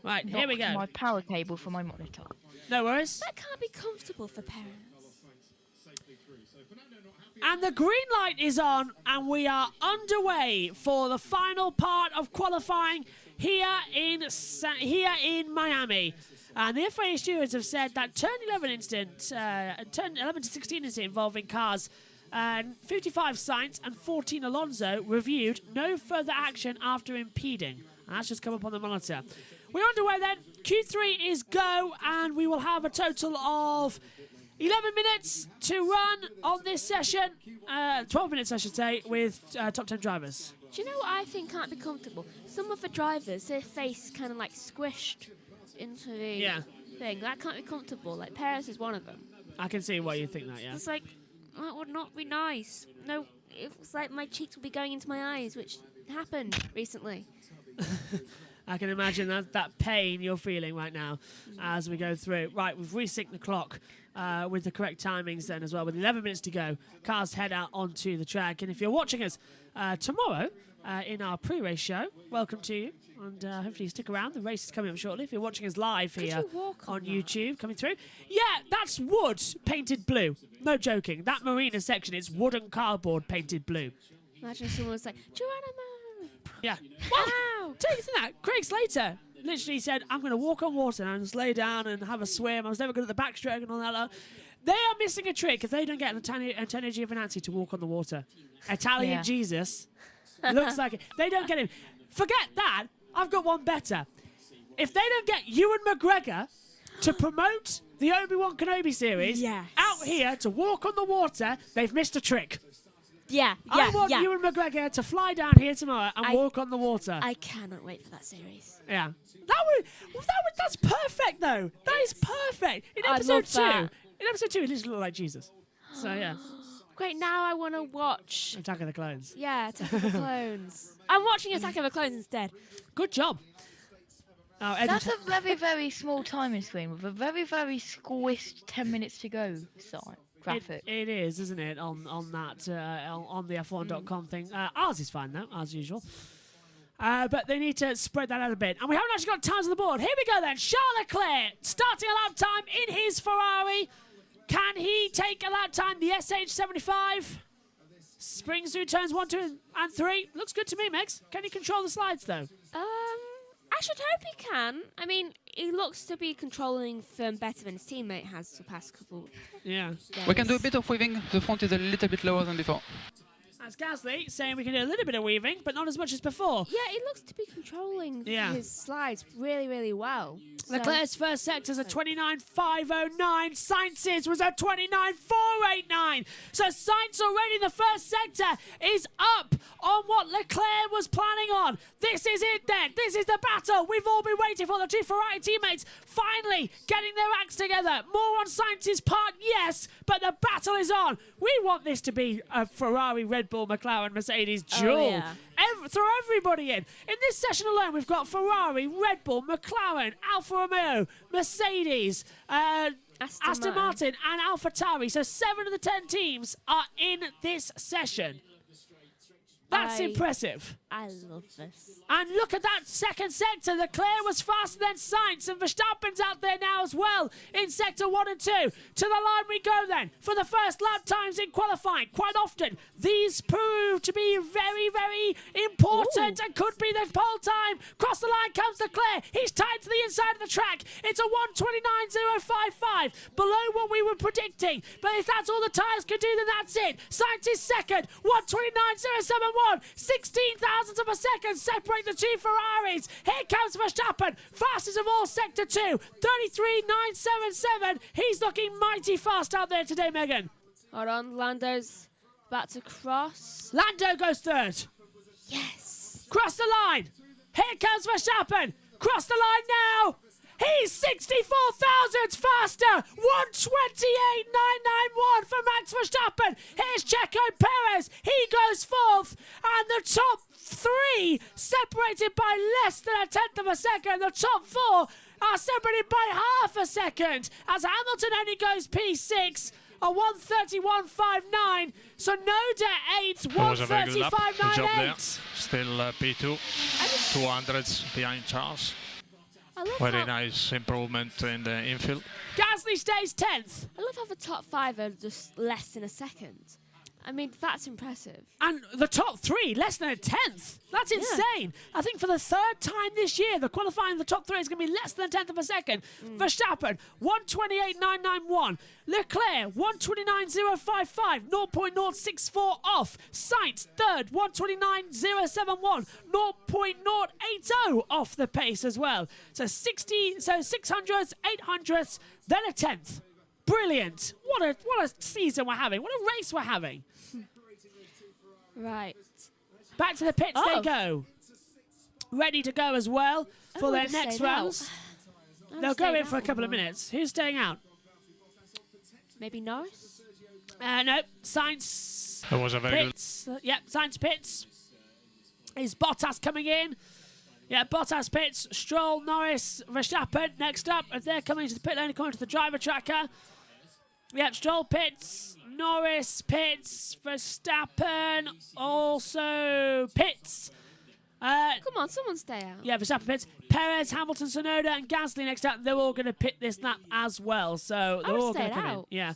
Speaker 1: Right, here we go.
Speaker 3: My power cable for my monitor.
Speaker 1: No worries.
Speaker 2: That can't be comfortable for parents.
Speaker 1: And the green light is on, and we are underway for the final part of qualifying here in Miami. And the FIA stewards have said that turn 11 to 16 incident involving cars, 55 Sainz and 14 Alonso reviewed, no further action after impeding. And that's just come up on the monitor. We're underway then. Q3 is go, and we will have a total of 11 minutes to run on this session. 12 minutes, I should say, with top 10 drivers.
Speaker 2: Do you know what I think can't be comfortable? Some of the drivers, their face kind of like squished into the thing. That can't be comfortable. Like, Perez is one of them.
Speaker 1: I can see why you think that, yeah.
Speaker 2: It's like, that would not be nice. No, it's like my cheeks will be going into my eyes, which happened recently.
Speaker 1: I can imagine that pain you're feeling right now as we go through. Right, we've resynced the clock with the correct timings then as well. With 11 minutes to go, cars head out onto the track. And if you're watching us tomorrow in our pre-race show, welcome to you. And hopefully you stick around. The race is coming up shortly. If you're watching us live here on YouTube coming through. Yeah, that's wood painted blue. No joking. That marina section is wood and cardboard painted blue.
Speaker 2: Imagine someone was like, Geronimo!
Speaker 1: Yeah. Well, take it to that. Craig Slater literally said, I'm going to walk on water and just lay down and have a swim. I was never good at the backstroke and all that. They are missing a trick if they don't get Antonio Giovinazzi to walk on the water. Italian Jesus looks like it. They don't get him. Forget that. I've got one better. If they don't get Ewan McGregor to promote the Obi-Wan Kenobi series out here to walk on the water, they've missed a trick. I want Ewan McGregor to fly down here tomorrow and walk on the water.
Speaker 2: I cannot wait for that series.
Speaker 1: Yeah. That's perfect, though. That is perfect. In episode 2, he looks like Jesus. So, yeah.
Speaker 2: Great, now I want to watch...
Speaker 1: Attack of the Clones.
Speaker 2: Yeah, Attack of the Clones. I'm watching Attack of the Clones instead.
Speaker 1: Good job. Oh,
Speaker 3: That's a very, very small timing screen with a very, very squished 10 minutes to go sign. Graphic.
Speaker 1: It is, isn't it, on that, on the F1.com thing. Ours is fine, though, as usual. But they need to spread that out a bit. And we haven't actually got times on the board. Here we go, then. Charles Leclerc starting a lap time in his Ferrari. Can he take a lap time? The SH75 springs through turns 1, 2, and 3. Looks good to me, Megs. Can he control the slides, though?
Speaker 2: I should hope he can. I mean, he looks to be controlling them better than his teammate has the past couple.
Speaker 1: Yeah.
Speaker 17: We can do a bit of weaving. The front is a little bit lower than before.
Speaker 1: That's Gasly saying we can do a little bit of weaving, but not as much as before.
Speaker 2: Yeah, he looks to be controlling his slides really, really well.
Speaker 1: Leclerc's first sector's a 29.509. Sainz's was a 29.489. So Sainz already in the first sector is up on what Leclerc was planning on. This is it then. This is the battle we've all been waiting for. The two Ferrari teammates finally getting their acts together. More on Sainz's part, yes, but the battle is on. We want this to be a Ferrari, Red Bull, McLaren, Mercedes duel. Throw everybody in. In this session alone, we've got Ferrari, Red Bull, McLaren, Alfa Romeo, Mercedes, Aston Martin, and AlphaTauri. So 7 of the 10 teams are in this session. That's impressive.
Speaker 2: I love this.
Speaker 1: And look at that second sector. Leclerc was faster than Sainz, and Verstappen's out there now as well in sector 1 and 2. To the line we go then for the first lap times in qualifying. Quite often, these prove to be very, very important and could be the pole time. Cross the line comes Leclerc. He's tied to the inside of the track. It's a 1:29.055, below what we were predicting. But if that's all the tyres can do, then that's it. Sainz is second, 1:29.071. 16 thousandths of a second separate the two Ferraris. Here comes Verstappen, fastest of all sector 2, 33.977. He's looking mighty fast out there today, Megan.
Speaker 2: Hold on, Lando's about to cross.
Speaker 1: Lando goes third.
Speaker 2: Yes.
Speaker 1: Cross the line. Here comes Verstappen. Cross the line now. He's 64 thousandths faster. 1:28.991 for Max Verstappen. Here's Checo Perez. He goes fourth. And the top 3 separated by less than a tenth of a second. The top 4 are separated by half a second. As Hamilton only goes P6. A 1:31.59. So Noda 8th. 1:35.98.
Speaker 18: Still P2. 200s behind Charles. Very nice improvement in the infield.
Speaker 1: Gasly stays 10th.
Speaker 2: I love how the top 5 are just less than a second. I mean, that's impressive.
Speaker 1: And the top 3, less than a tenth. That's insane. I think for the third time this year, the qualifying the top 3 is going to be less than a tenth of a second. Verstappen, 1:28.991. Leclerc, 1:29.055, 0.064 off. Sainz, third, 1:29.071, 0.080 off the pace as well. So 600ths, 800ths, then a tenth. Brilliant. What a season we're having. What a race we're having.
Speaker 2: Right.
Speaker 1: Back to the pits they go. Ready to go as well for their next rounds. They'll go in for a couple of minutes. Who's staying out?
Speaker 2: Maybe Norris?
Speaker 1: No. Sainz
Speaker 18: That was a very
Speaker 1: pits. Yep, Sainz pits. Is Bottas coming in? Yeah, Bottas pits. Stroll, Norris, Verstappen next up. If they're coming to the pit lane according to the driver tracker. Yep, Stroll pits. Norris pits. Verstappen also pits.
Speaker 2: Come on, someone stay out.
Speaker 1: Yeah, Verstappen pits. Perez, Hamilton, Tsunoda, and Gasly next up. They're all going to pit this lap as well. So they're all going to come in. Yeah.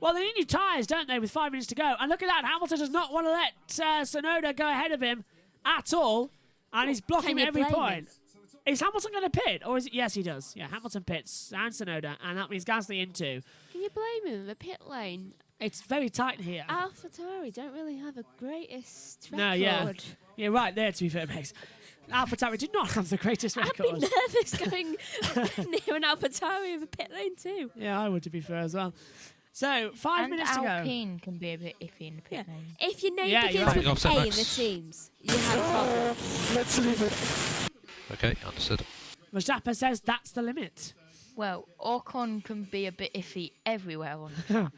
Speaker 1: Well, they need new tyres, don't they, with 5 minutes to go. And look at that. Hamilton does not want to let Tsunoda go ahead of him at all. And he's blocking every point. Is Hamilton going to pit? Or is it? Yes, he does. Yeah, Hamilton pits and Tsunoda, and that means Gasly in 2.
Speaker 2: Can you blame him? The pit lane.
Speaker 1: It's very tight here.
Speaker 2: AlphaTauri don't really have the greatest record.
Speaker 1: No, yeah. Yeah, right there, to be fair, Max. AlphaTauri did not have the greatest record.
Speaker 2: I'd be nervous going near an AlphaTauri in the pit lane too.
Speaker 1: Yeah, I would, to be fair, as well. So, 5 minutes to go.
Speaker 3: Alpine can be a bit iffy in the pit lane.
Speaker 2: If your name begins with A in the teams, you have a problem.
Speaker 14: Let's leave it.
Speaker 13: Okay, understood.
Speaker 1: Verstappen says that's the limit.
Speaker 3: Well, Ocon can be a bit iffy everywhere on the track.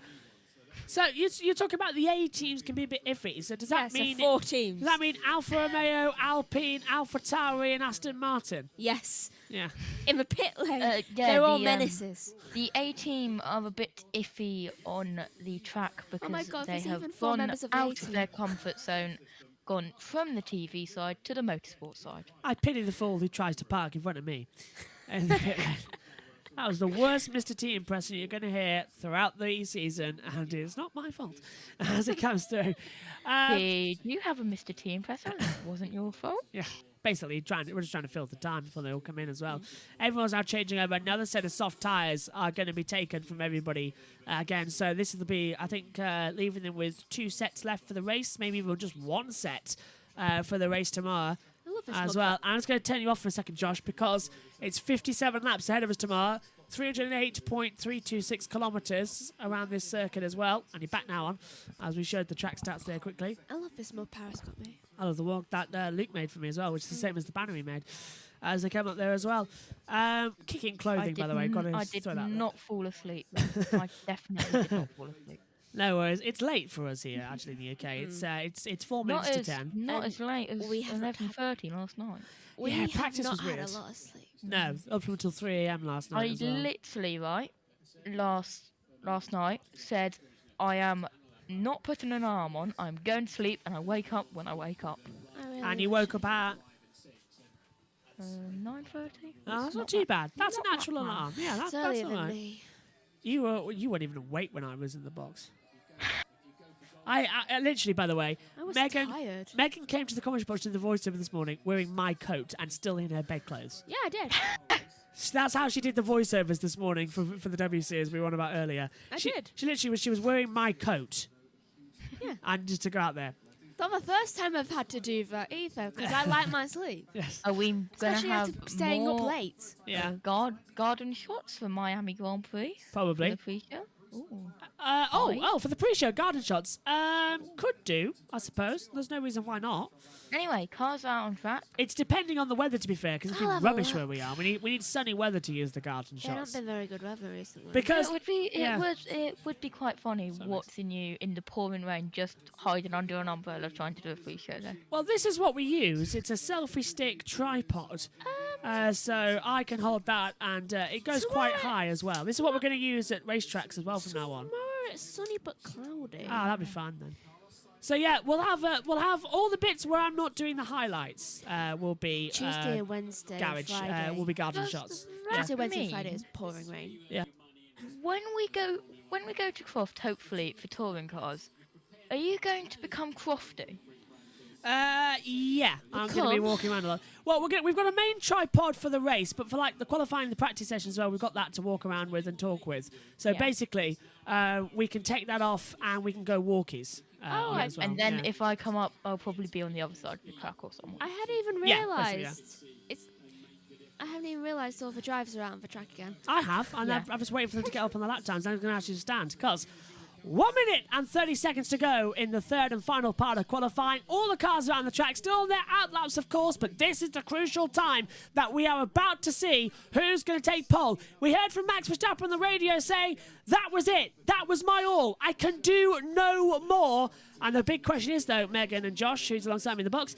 Speaker 1: So you're talking about the A teams can be a bit iffy. So does that mean
Speaker 2: 4 teams?
Speaker 1: Does that mean Alfa Romeo, Alpine, AlphaTauri, and Aston Martin?
Speaker 2: Yes.
Speaker 1: Yeah.
Speaker 2: In the pit lane, they're all menaces.
Speaker 3: The A team are a bit iffy on the track because they have gone out of their comfort zone, gone from the TV side to the motorsport side.
Speaker 1: I pity the fool who tries to park in front of me in the pit lane. That was the worst Mr. T impression you're going to hear throughout the season, and it's not my fault as it comes through.
Speaker 3: Did you have a Mr. T impression? It wasn't your fault?
Speaker 1: Yeah, basically, we're just trying to fill the time before they all come in as well. Everyone's now changing over. Another set of soft tyres are going to be taken from everybody again. So this will be, I think, leaving them with 2 sets left for the race, maybe even just 1 set for the race tomorrow. As well. I'm just going to turn you off for a second, Josh, because it's 57 laps ahead of us tomorrow. 308.326 kilometres around this circuit as well. And you're back now on, as we showed the track stats there quickly.
Speaker 2: I love this mode Paris got me.
Speaker 1: I love the walk that Luke made for me as well, which is the same as the banner he made as they came up there as well. Kicking clothing, by the way.
Speaker 3: I did not fall asleep. I definitely did not fall asleep.
Speaker 1: No worries. It's late for us here, actually, in the UK. It's 4 minutes to 10.
Speaker 3: Not as late as 11:30 last night.
Speaker 1: Yeah, practice was weird.
Speaker 2: Had a lot of sleep.
Speaker 1: No, up until 3 a.m. last night.
Speaker 3: I literally, last night said, I am not putting an alarm on. I'm going to sleep, and I wake up when I wake up.
Speaker 1: And you woke up at
Speaker 3: 9:30.
Speaker 1: Oh, that's not too bad. That's a natural alarm. Yeah, that's all right. You weren't even awake when I was in the box. I literally, by the way,
Speaker 2: tired.
Speaker 1: Megan came to the commentary box to the voiceover this morning wearing my coat and still in her bedclothes.
Speaker 2: Yeah, I did.
Speaker 1: So that's how she did the voiceovers this morning for the W series we were on about earlier.
Speaker 2: She
Speaker 1: literally was wearing my coat.
Speaker 2: Yeah.
Speaker 1: And just to go out there.
Speaker 2: Not the first time I've had to do that either, because I like my sleep.
Speaker 1: Yes.
Speaker 3: Are we going to have
Speaker 2: staying up late?
Speaker 1: Yeah.
Speaker 3: Garden shots for Miami Grand Prix?
Speaker 1: Probably.
Speaker 3: For the pre-show?
Speaker 1: For the pre-show, garden shots. Could do, I suppose. There's no reason why not.
Speaker 3: Anyway, cars are on track.
Speaker 1: It's depending on the weather, to be fair, because it's been rubbish where we are. We need sunny weather to use the garden shots.
Speaker 2: There haven't been very good weather recently.
Speaker 1: Because
Speaker 3: it would be quite funny watching you in the pouring rain, just hiding under an umbrella trying to do a pre-show there.
Speaker 1: Well, this is what we use. It's a selfie stick tripod. So I can hold that, and it goes quite high as well. This is what we're going to use at racetracks as well from now on.
Speaker 2: Tomorrow it's sunny but cloudy.
Speaker 1: Ah, that'd be fun then. So yeah, we'll have all the bits where I'm not doing the highlights. Will be
Speaker 2: Tuesday, Wednesday,
Speaker 1: garage.
Speaker 2: Friday.
Speaker 1: Will be garden shots.
Speaker 2: Tuesday, Wednesday, Friday is pouring rain.
Speaker 1: Yeah.
Speaker 3: When we go to Croft, hopefully for touring cars, are you going to become Crofty?
Speaker 1: Yeah, I'm going to be walking around a lot. Well, we've got a main tripod for the race, but for like the qualifying, the practice sessions as well, we've got that to walk around with and talk with. So basically, we can take that off and we can go walkies. As well.
Speaker 3: And then if I come up, I'll probably be on the other side of the track or somewhere.
Speaker 2: I hadn't even realised. I haven't even realised all the drivers are out on the track again.
Speaker 1: I have, and I've just waited for them to get up on the lap times. I'm going to actually stand because 1 minute and 30 seconds to go in the third and final part of qualifying. All the cars are on the track, still on their out laps, of course, but this is the crucial time that we are about to see who's going to take pole. We heard from Max Verstappen on the radio saying, that was it. That was my all. I can do no more. And the big question is, though, Megan and Josh, who's alongside me in the box,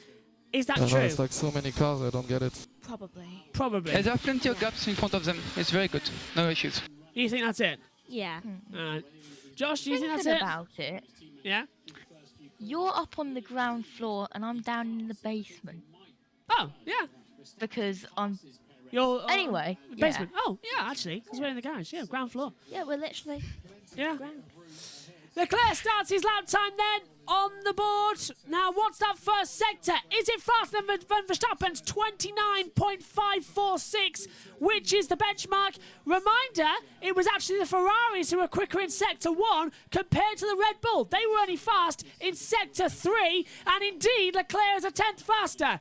Speaker 1: is that true?
Speaker 14: There's like so many cars, I don't get it.
Speaker 2: Probably.
Speaker 17: There are plenty of gaps in front of them. It's very good. No issues.
Speaker 1: You think that's it?
Speaker 2: Yeah.
Speaker 1: All right. Josh, do you think that's it?
Speaker 3: About it.
Speaker 1: Yeah?
Speaker 3: You're up on the ground floor and I'm down in the basement.
Speaker 1: Oh, yeah.
Speaker 3: Because I'm...
Speaker 1: You're...
Speaker 3: anyway.
Speaker 1: Basement. Oh, yeah, actually. Because we're in the garage. Yeah, ground floor.
Speaker 2: Yeah, we're literally...
Speaker 1: Yeah.
Speaker 2: Ground.
Speaker 1: Leclerc starts his lap time then. on the board. Now, what's that first sector? Is it faster than Verstappen's 29.546, which is the benchmark? Reminder, it was actually the Ferraris who were quicker in Sector 1 compared to the Red Bull. They were only fast in Sector 3, and indeed, Leclerc is a 10th faster.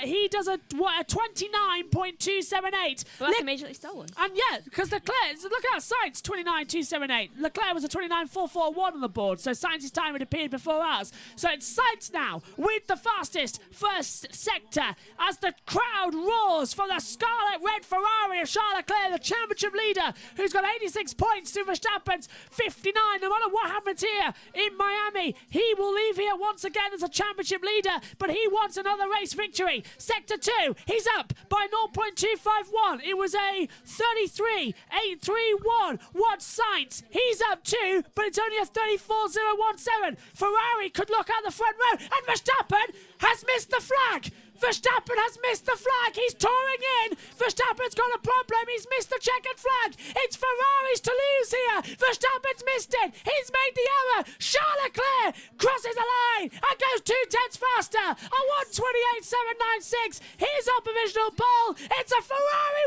Speaker 1: He does a 29.278.
Speaker 2: Well, that's immediately stolen.
Speaker 1: And yeah, because Leclerc, look at Sainz, 29.278. Leclerc was a 29.441 on the board, so Sainz's time had appeared before ours. So it's Sainz now with the fastest first sector as the crowd roars for the Scarlet Red Ferrari of Charles Leclerc, the championship leader, who's got 86 points to Verstappen's 59. No matter what happens here in Miami, he will leave here once again as a championship leader, but he wants another race victory. Sector 2, he's up by 0.251. It was a 33.831. What's Sainz? He's up too, but it's only a 34.017. Ferrari could look out the front row, and Verstappen has missed the flag. Verstappen has missed the flag. He's touring in. Verstappen's got a problem. He's missed the checkered flag. It's Ferrari's to lose here. Verstappen's missed it. He's made the error. Charles Leclerc crosses the line and goes 2/10 faster. A 1:28.796. Here's our provisional pole. It's a Ferrari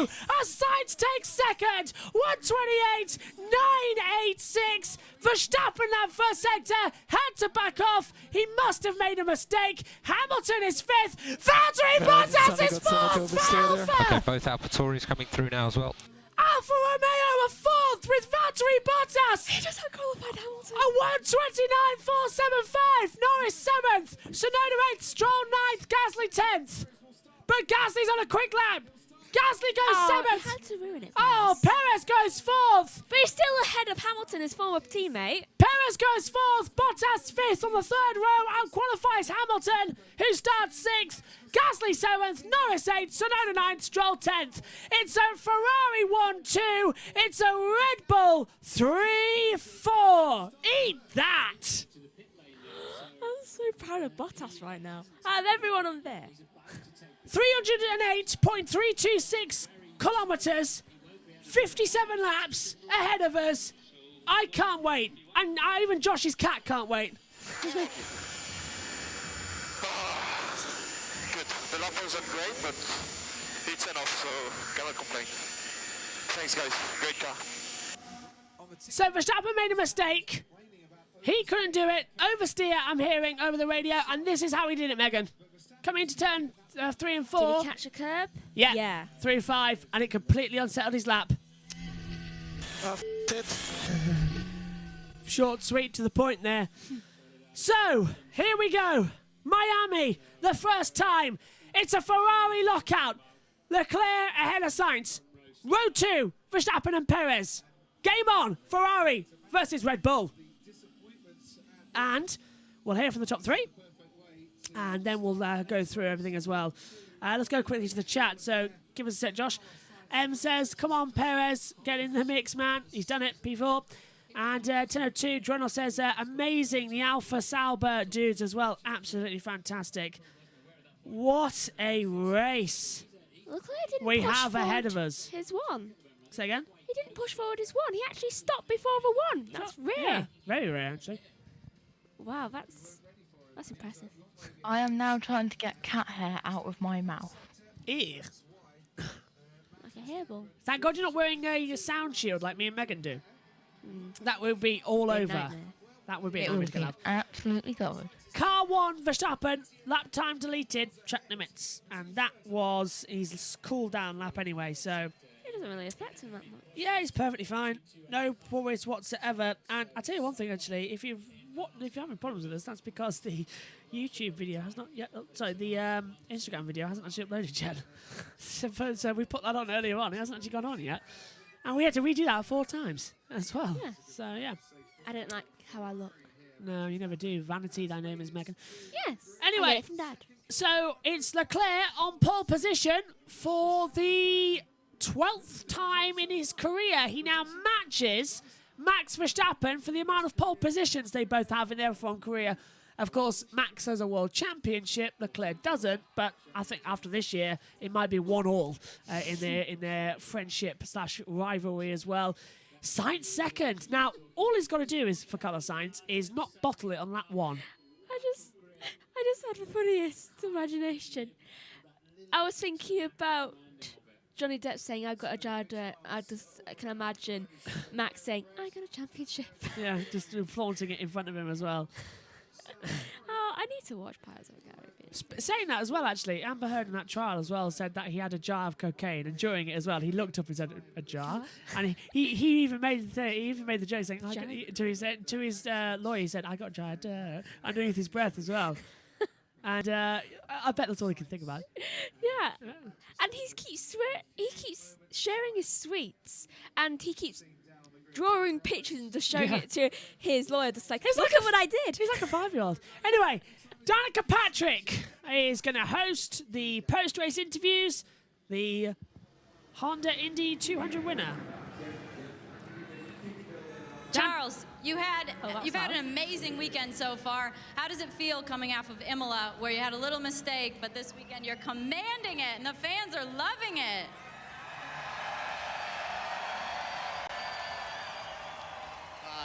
Speaker 1: 1-2. As Sainz takes second. 1:28.986. Verstappen, that first sector, had to back off. He must have made a mistake. Hamilton is fifth. Valtteri Bottas is fourth for Alpha.
Speaker 19: Okay, both AlphaTauris coming through now as well.
Speaker 1: Alfa Romeo are fourth with Valtteri Bottas.
Speaker 2: He just qualified Hamilton.
Speaker 1: A 1:29.475. Norris seventh. Tsunoda eighth. Stroll ninth. Gasly 10th. But Gasly's on a quick lap. Gasly goes seventh.
Speaker 2: He had to ruin it.
Speaker 1: Oh, Perez goes fourth.
Speaker 2: But he's still ahead of Hamilton, his former teammate.
Speaker 1: Perez goes fourth. Bottas fifth on the third row. Outqualifies Hamilton, who starts sixth. Gasly seventh. Norris eighth. Tsunoda ninth. Stroll 10th. It's a Ferrari 1-2. It's a Red Bull 3-4. Eat that.
Speaker 2: I'm so proud of Bottas right now. Out of everyone on there.
Speaker 1: 308.326 kilometres, 57 laps ahead of us. I can't wait. And even Josh's cat can't wait.
Speaker 8: Good. The lap wasn't great, but it's enough, so cannot complain. Thanks, guys. Great car.
Speaker 1: So Verstappen made a mistake. He couldn't do it. Oversteer, I'm hearing over the radio, and this is how he did it, Megan. Coming into turn 3 and 4.
Speaker 2: Did he catch a curb?
Speaker 1: Yeah. 3 and 5, and it completely unsettled his lap. Short, sweet, to the point there. So, here we go. Miami, the first time. It's a Ferrari lockout. Leclerc ahead of Sainz. Row 2, Verstappen and Perez. Game on, Ferrari versus Red Bull. And we'll hear from the top 3. And then we'll go through everything as well. Let's go quickly to the chat. So give us a sec, Josh. M says, come on, Perez, get in the mix, man. He's done it, P4. And 10:02, Dronal says, amazing. The Alpha Sauber dudes as well. Absolutely fantastic. What a race.
Speaker 2: Leclerc didn't
Speaker 1: we
Speaker 2: push
Speaker 1: have ahead of us.
Speaker 2: His one.
Speaker 1: Say again?
Speaker 2: He didn't push forward his one. He actually stopped before the one. That's rare.
Speaker 1: Yeah, very rare, actually.
Speaker 2: Wow, that's impressive.
Speaker 3: I am now trying to get cat hair out of my mouth.
Speaker 1: Ew.
Speaker 2: Like a hairball.
Speaker 1: Thank God you're not wearing a sound shield like me and Megan do. That would be all over.
Speaker 2: Nightmare.
Speaker 1: That would be
Speaker 3: It would be absolutely covered.
Speaker 1: Car 1, Verstappen, lap time deleted, track limits. And that was his cool down lap anyway, so...
Speaker 2: It doesn't really affect him that much.
Speaker 1: Yeah, he's perfectly fine. No worries whatsoever. And I'll tell you one thing, actually. If you're having problems with this, that's because the YouTube video has not yet... the Instagram video hasn't actually uploaded yet. so we put that on earlier on. It hasn't actually gone on yet. And we had to redo that 4 times as well.
Speaker 2: Yeah.
Speaker 1: So, yeah.
Speaker 2: I don't like how I look.
Speaker 1: No, you never do. Vanity, thy name is Megan.
Speaker 2: Yes.
Speaker 1: Anyway,
Speaker 2: I get it from Dad.
Speaker 1: So it's Leclerc on pole position for the 12th time in his career. He now matches Max Verstappen for the amount of pole positions they both have in their F1 career. Of course, Max has a world championship. Leclerc doesn't, but I think after this year, it might be 1-1 in their friendship / rivalry as well. Sainz second. Now, all he's got to do is for Carlos Sainz is not bottle it on lap 1.
Speaker 2: I just had the funniest imagination. I was thinking about Johnny Depp saying, "I've got a jar of dirt." I can imagine Max saying, "I got a championship."
Speaker 1: Yeah, just flaunting it in front of him as well.
Speaker 2: Oh, I need to watch Pirates of the Caribbean.
Speaker 1: Saying that as well, actually, Amber Heard in that trial as well said that he had a jar of cocaine, and during it as well, he looked up and said a jar, and he even made the joke saying to his lawyer, he said, "I got a jar of dirt," underneath his breath as well. And I bet that's all he can think about.
Speaker 2: Yeah. And he keeps sharing his sweets, and he keeps drawing pictures and just showing it to his lawyer. Just like, look at what I did.
Speaker 1: He's like a 5-year-old. Anyway, Danica Patrick is going to host the post-race interviews. The Honda Indy 200 winner.
Speaker 20: Charles, you've had an amazing weekend so far. How does it feel coming off of Imola, where you had a little mistake, but this weekend you're commanding it, and the fans are loving it?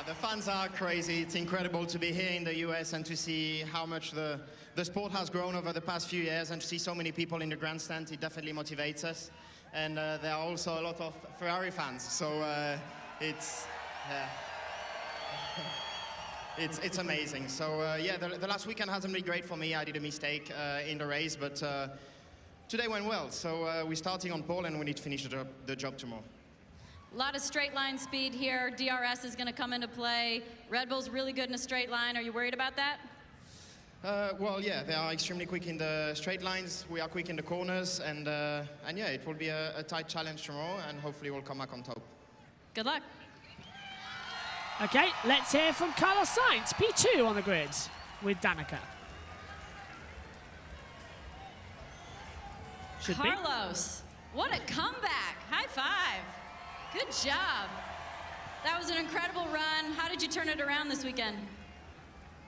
Speaker 21: The fans are crazy. It's incredible to be here in the US and to see how much the sport has grown over the past few years, and to see so many people in the grandstand. It definitely motivates us. And there are also a lot of Ferrari fans, so it's amazing. So yeah, the last weekend hasn't been great for me. I did a mistake in the race, but today went well. So we're starting on pole, and we need to finish the job tomorrow.
Speaker 20: A lot of straight line speed here. DRS is going to come into play. Red Bull's really good in a straight line. Are you worried about that?
Speaker 21: Well, yeah, they are extremely quick in the straight lines. We are quick in the corners, and yeah, it will be a tight challenge tomorrow, and hopefully we'll come back on top.
Speaker 20: Good luck.
Speaker 1: Okay, let's hear from Carlos Sainz, P2 on the grid with Danica.
Speaker 20: Carlos, what a comeback. High five. Good job. That was an incredible run. How did you turn it around this weekend?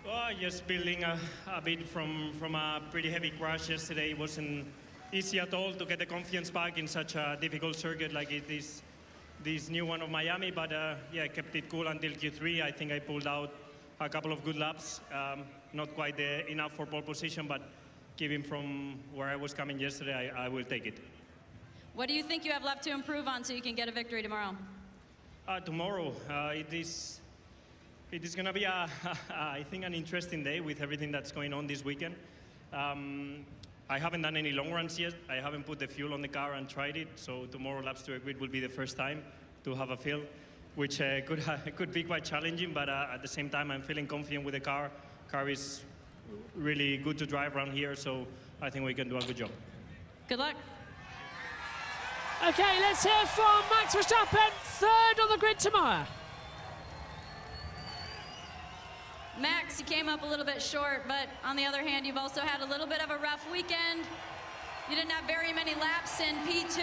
Speaker 22: Well, just building a bit from a pretty heavy crash yesterday. It wasn't easy at all to get the confidence back in such a difficult circuit like it is this new one of Miami, but yeah, I kept it cool until Q3. I think I pulled out a couple of good laps. Not quite enough for pole position, but given from where I was coming yesterday, I will take it.
Speaker 20: What do you think you have left to improve on so you can get a victory tomorrow?
Speaker 22: Tomorrow, it is going to be, I think, an interesting day with everything that's going on this weekend. I haven't done any long runs yet. I haven't put the fuel on the car and tried it, so tomorrow laps to a grid will be the first time to have a feel, which could be quite challenging, but at the same time I'm feeling confident with the car. Car is really good to drive around here, so I think we can do a good job.
Speaker 20: Good luck.
Speaker 1: Okay, let's hear from Max Verstappen, third on the grid tomorrow.
Speaker 20: Max, you came up a little bit short, but on the other hand, you've also had a little bit of a rough weekend. You didn't have very many laps in P2.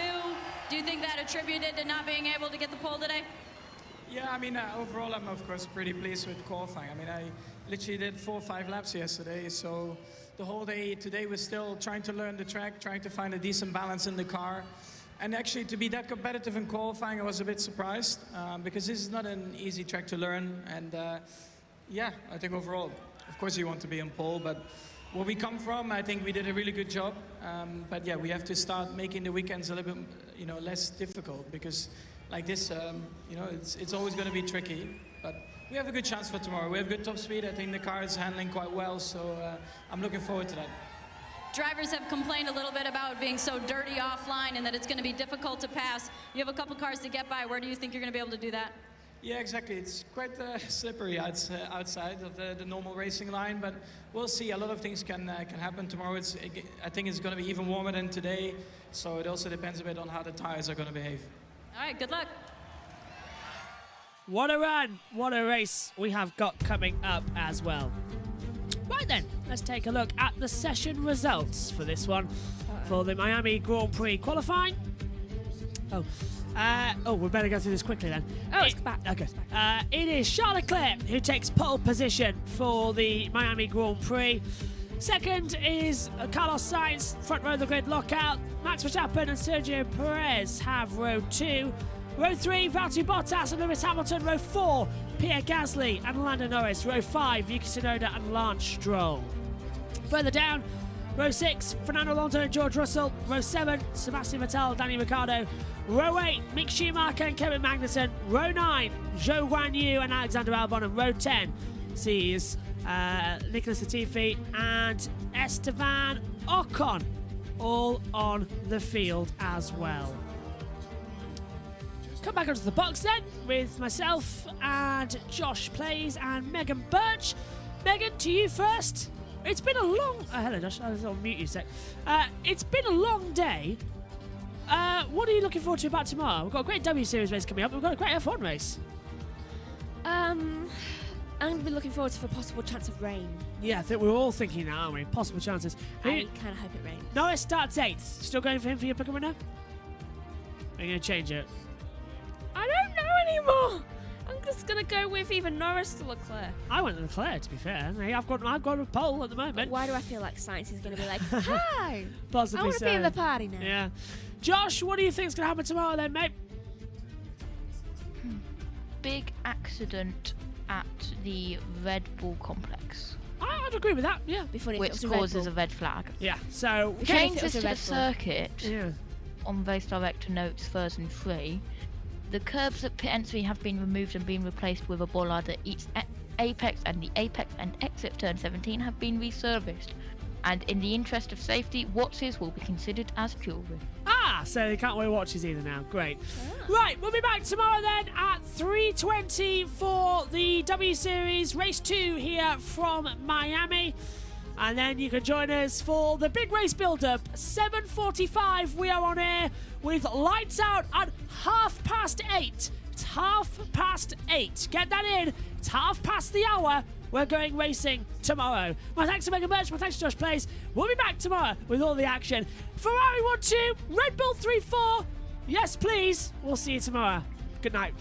Speaker 20: Do you think that attributed to not being able to get the pole today?
Speaker 23: Yeah, I mean, overall, I'm of course pretty pleased with qualifying. I mean, I literally did 4 or 5 laps yesterday, so the whole day today was still trying to learn the track, trying to find a decent balance in the car. And actually, to be that competitive in qualifying, I was a bit surprised, because this is not an easy track to learn. And yeah, I think overall, of course you want to be on pole, but where we come from, I think we did a really good job. But yeah, we have to start making the weekends a little bit, less difficult, because like this, it's always going to be tricky. But we have a good chance for tomorrow. We have good top speed. I think the car is handling quite well, so I'm looking forward to that.
Speaker 20: Drivers have complained a little bit about being so dirty offline and that it's going to be difficult to pass. You have a couple cars to get by. Where do you think you're going to be able to do that?
Speaker 23: Yeah, exactly. It's quite slippery outside of the normal racing line, but we'll see. A lot of things can happen tomorrow. I think it's going to be even warmer than today, so it also depends a bit on how the tires are going to behave.
Speaker 20: All right, good luck.
Speaker 1: What a run, what a race we have got coming up as well. Right then, let's take a look at the session results for this one, for the Miami Grand Prix qualifying. We better go through this quickly then.
Speaker 2: It's back.
Speaker 1: Okay. It is Charles Leclerc who takes pole position for the Miami Grand Prix. Second is Carlos Sainz, front row of the grid lockout. Max Verstappen and Sergio Perez have row 2. Row 3, Valtteri Bottas and Lewis Hamilton. Row 4, Pierre Gasly and Lando Norris. Row 5, Yuki Tsunoda and Lance Stroll. Further down, Row 6, Fernando Alonso and George Russell. Row 7, Sebastian Vettel, Danny Ricciardo. Row 8, Mick Schumacher and Kevin Magnussen. Row 9, Zhou Guanyu and Alexander Albon. And Row 10 sees Nicholas Latifi and Esteban Ocon all on the field as well. Come back onto the box then with myself and Josh Plays and Megan Birch. Megan, to you first. It's been a long... hello, Josh. I'll mute you a sec. It's been a long day. What are you looking forward to about tomorrow? We've got a great W Series race coming up. We've got a great F1 race.
Speaker 2: I'm going to be looking forward to a possible chance of rain.
Speaker 1: Yeah, I think we're all thinking now, aren't we? Possible chances.
Speaker 2: I kind of hope it rains.
Speaker 1: Norris starts 8th. Still going for him for your pick winner? Are you going to change it?
Speaker 2: I don't know anymore. I'm just going to go with either Norris or Leclerc.
Speaker 1: I went Leclerc, to be fair. Hey, I've got a pole at the moment.
Speaker 2: But why do I feel like Sainz is going to be like, hi,
Speaker 1: possibly
Speaker 2: I want to be in the party now.
Speaker 1: Yeah. Josh, what do you think is going to happen tomorrow then, mate?
Speaker 3: Big accident at the Red Bull complex.
Speaker 1: I'd agree with that, yeah.
Speaker 3: Which causes a red flag.
Speaker 1: Yeah, so...
Speaker 3: Changes to the circuit on Race Director Notes version 3. The curbs at pit entry have been removed and been replaced with a bollard at each apex, and the apex and exit of turn 17 have been resurfaced. And in the interest of safety, watches will be considered as jewellery.
Speaker 1: So they can't wear watches either now. Great. Right, we'll be back tomorrow then at 3:20 for the W Series Race 2 here from Miami. And then you can join us for the big race build-up. 7:45, we are on air with lights out at 8:30. It's 8:30. Get that in. It's 8:30 the hour. We're going racing tomorrow. My thanks to Megan Birch, my thanks to Josh Plays. We'll be back tomorrow with all the action. Ferrari 1-2, Red Bull 3-4. Yes, please. We'll see you tomorrow. Good night.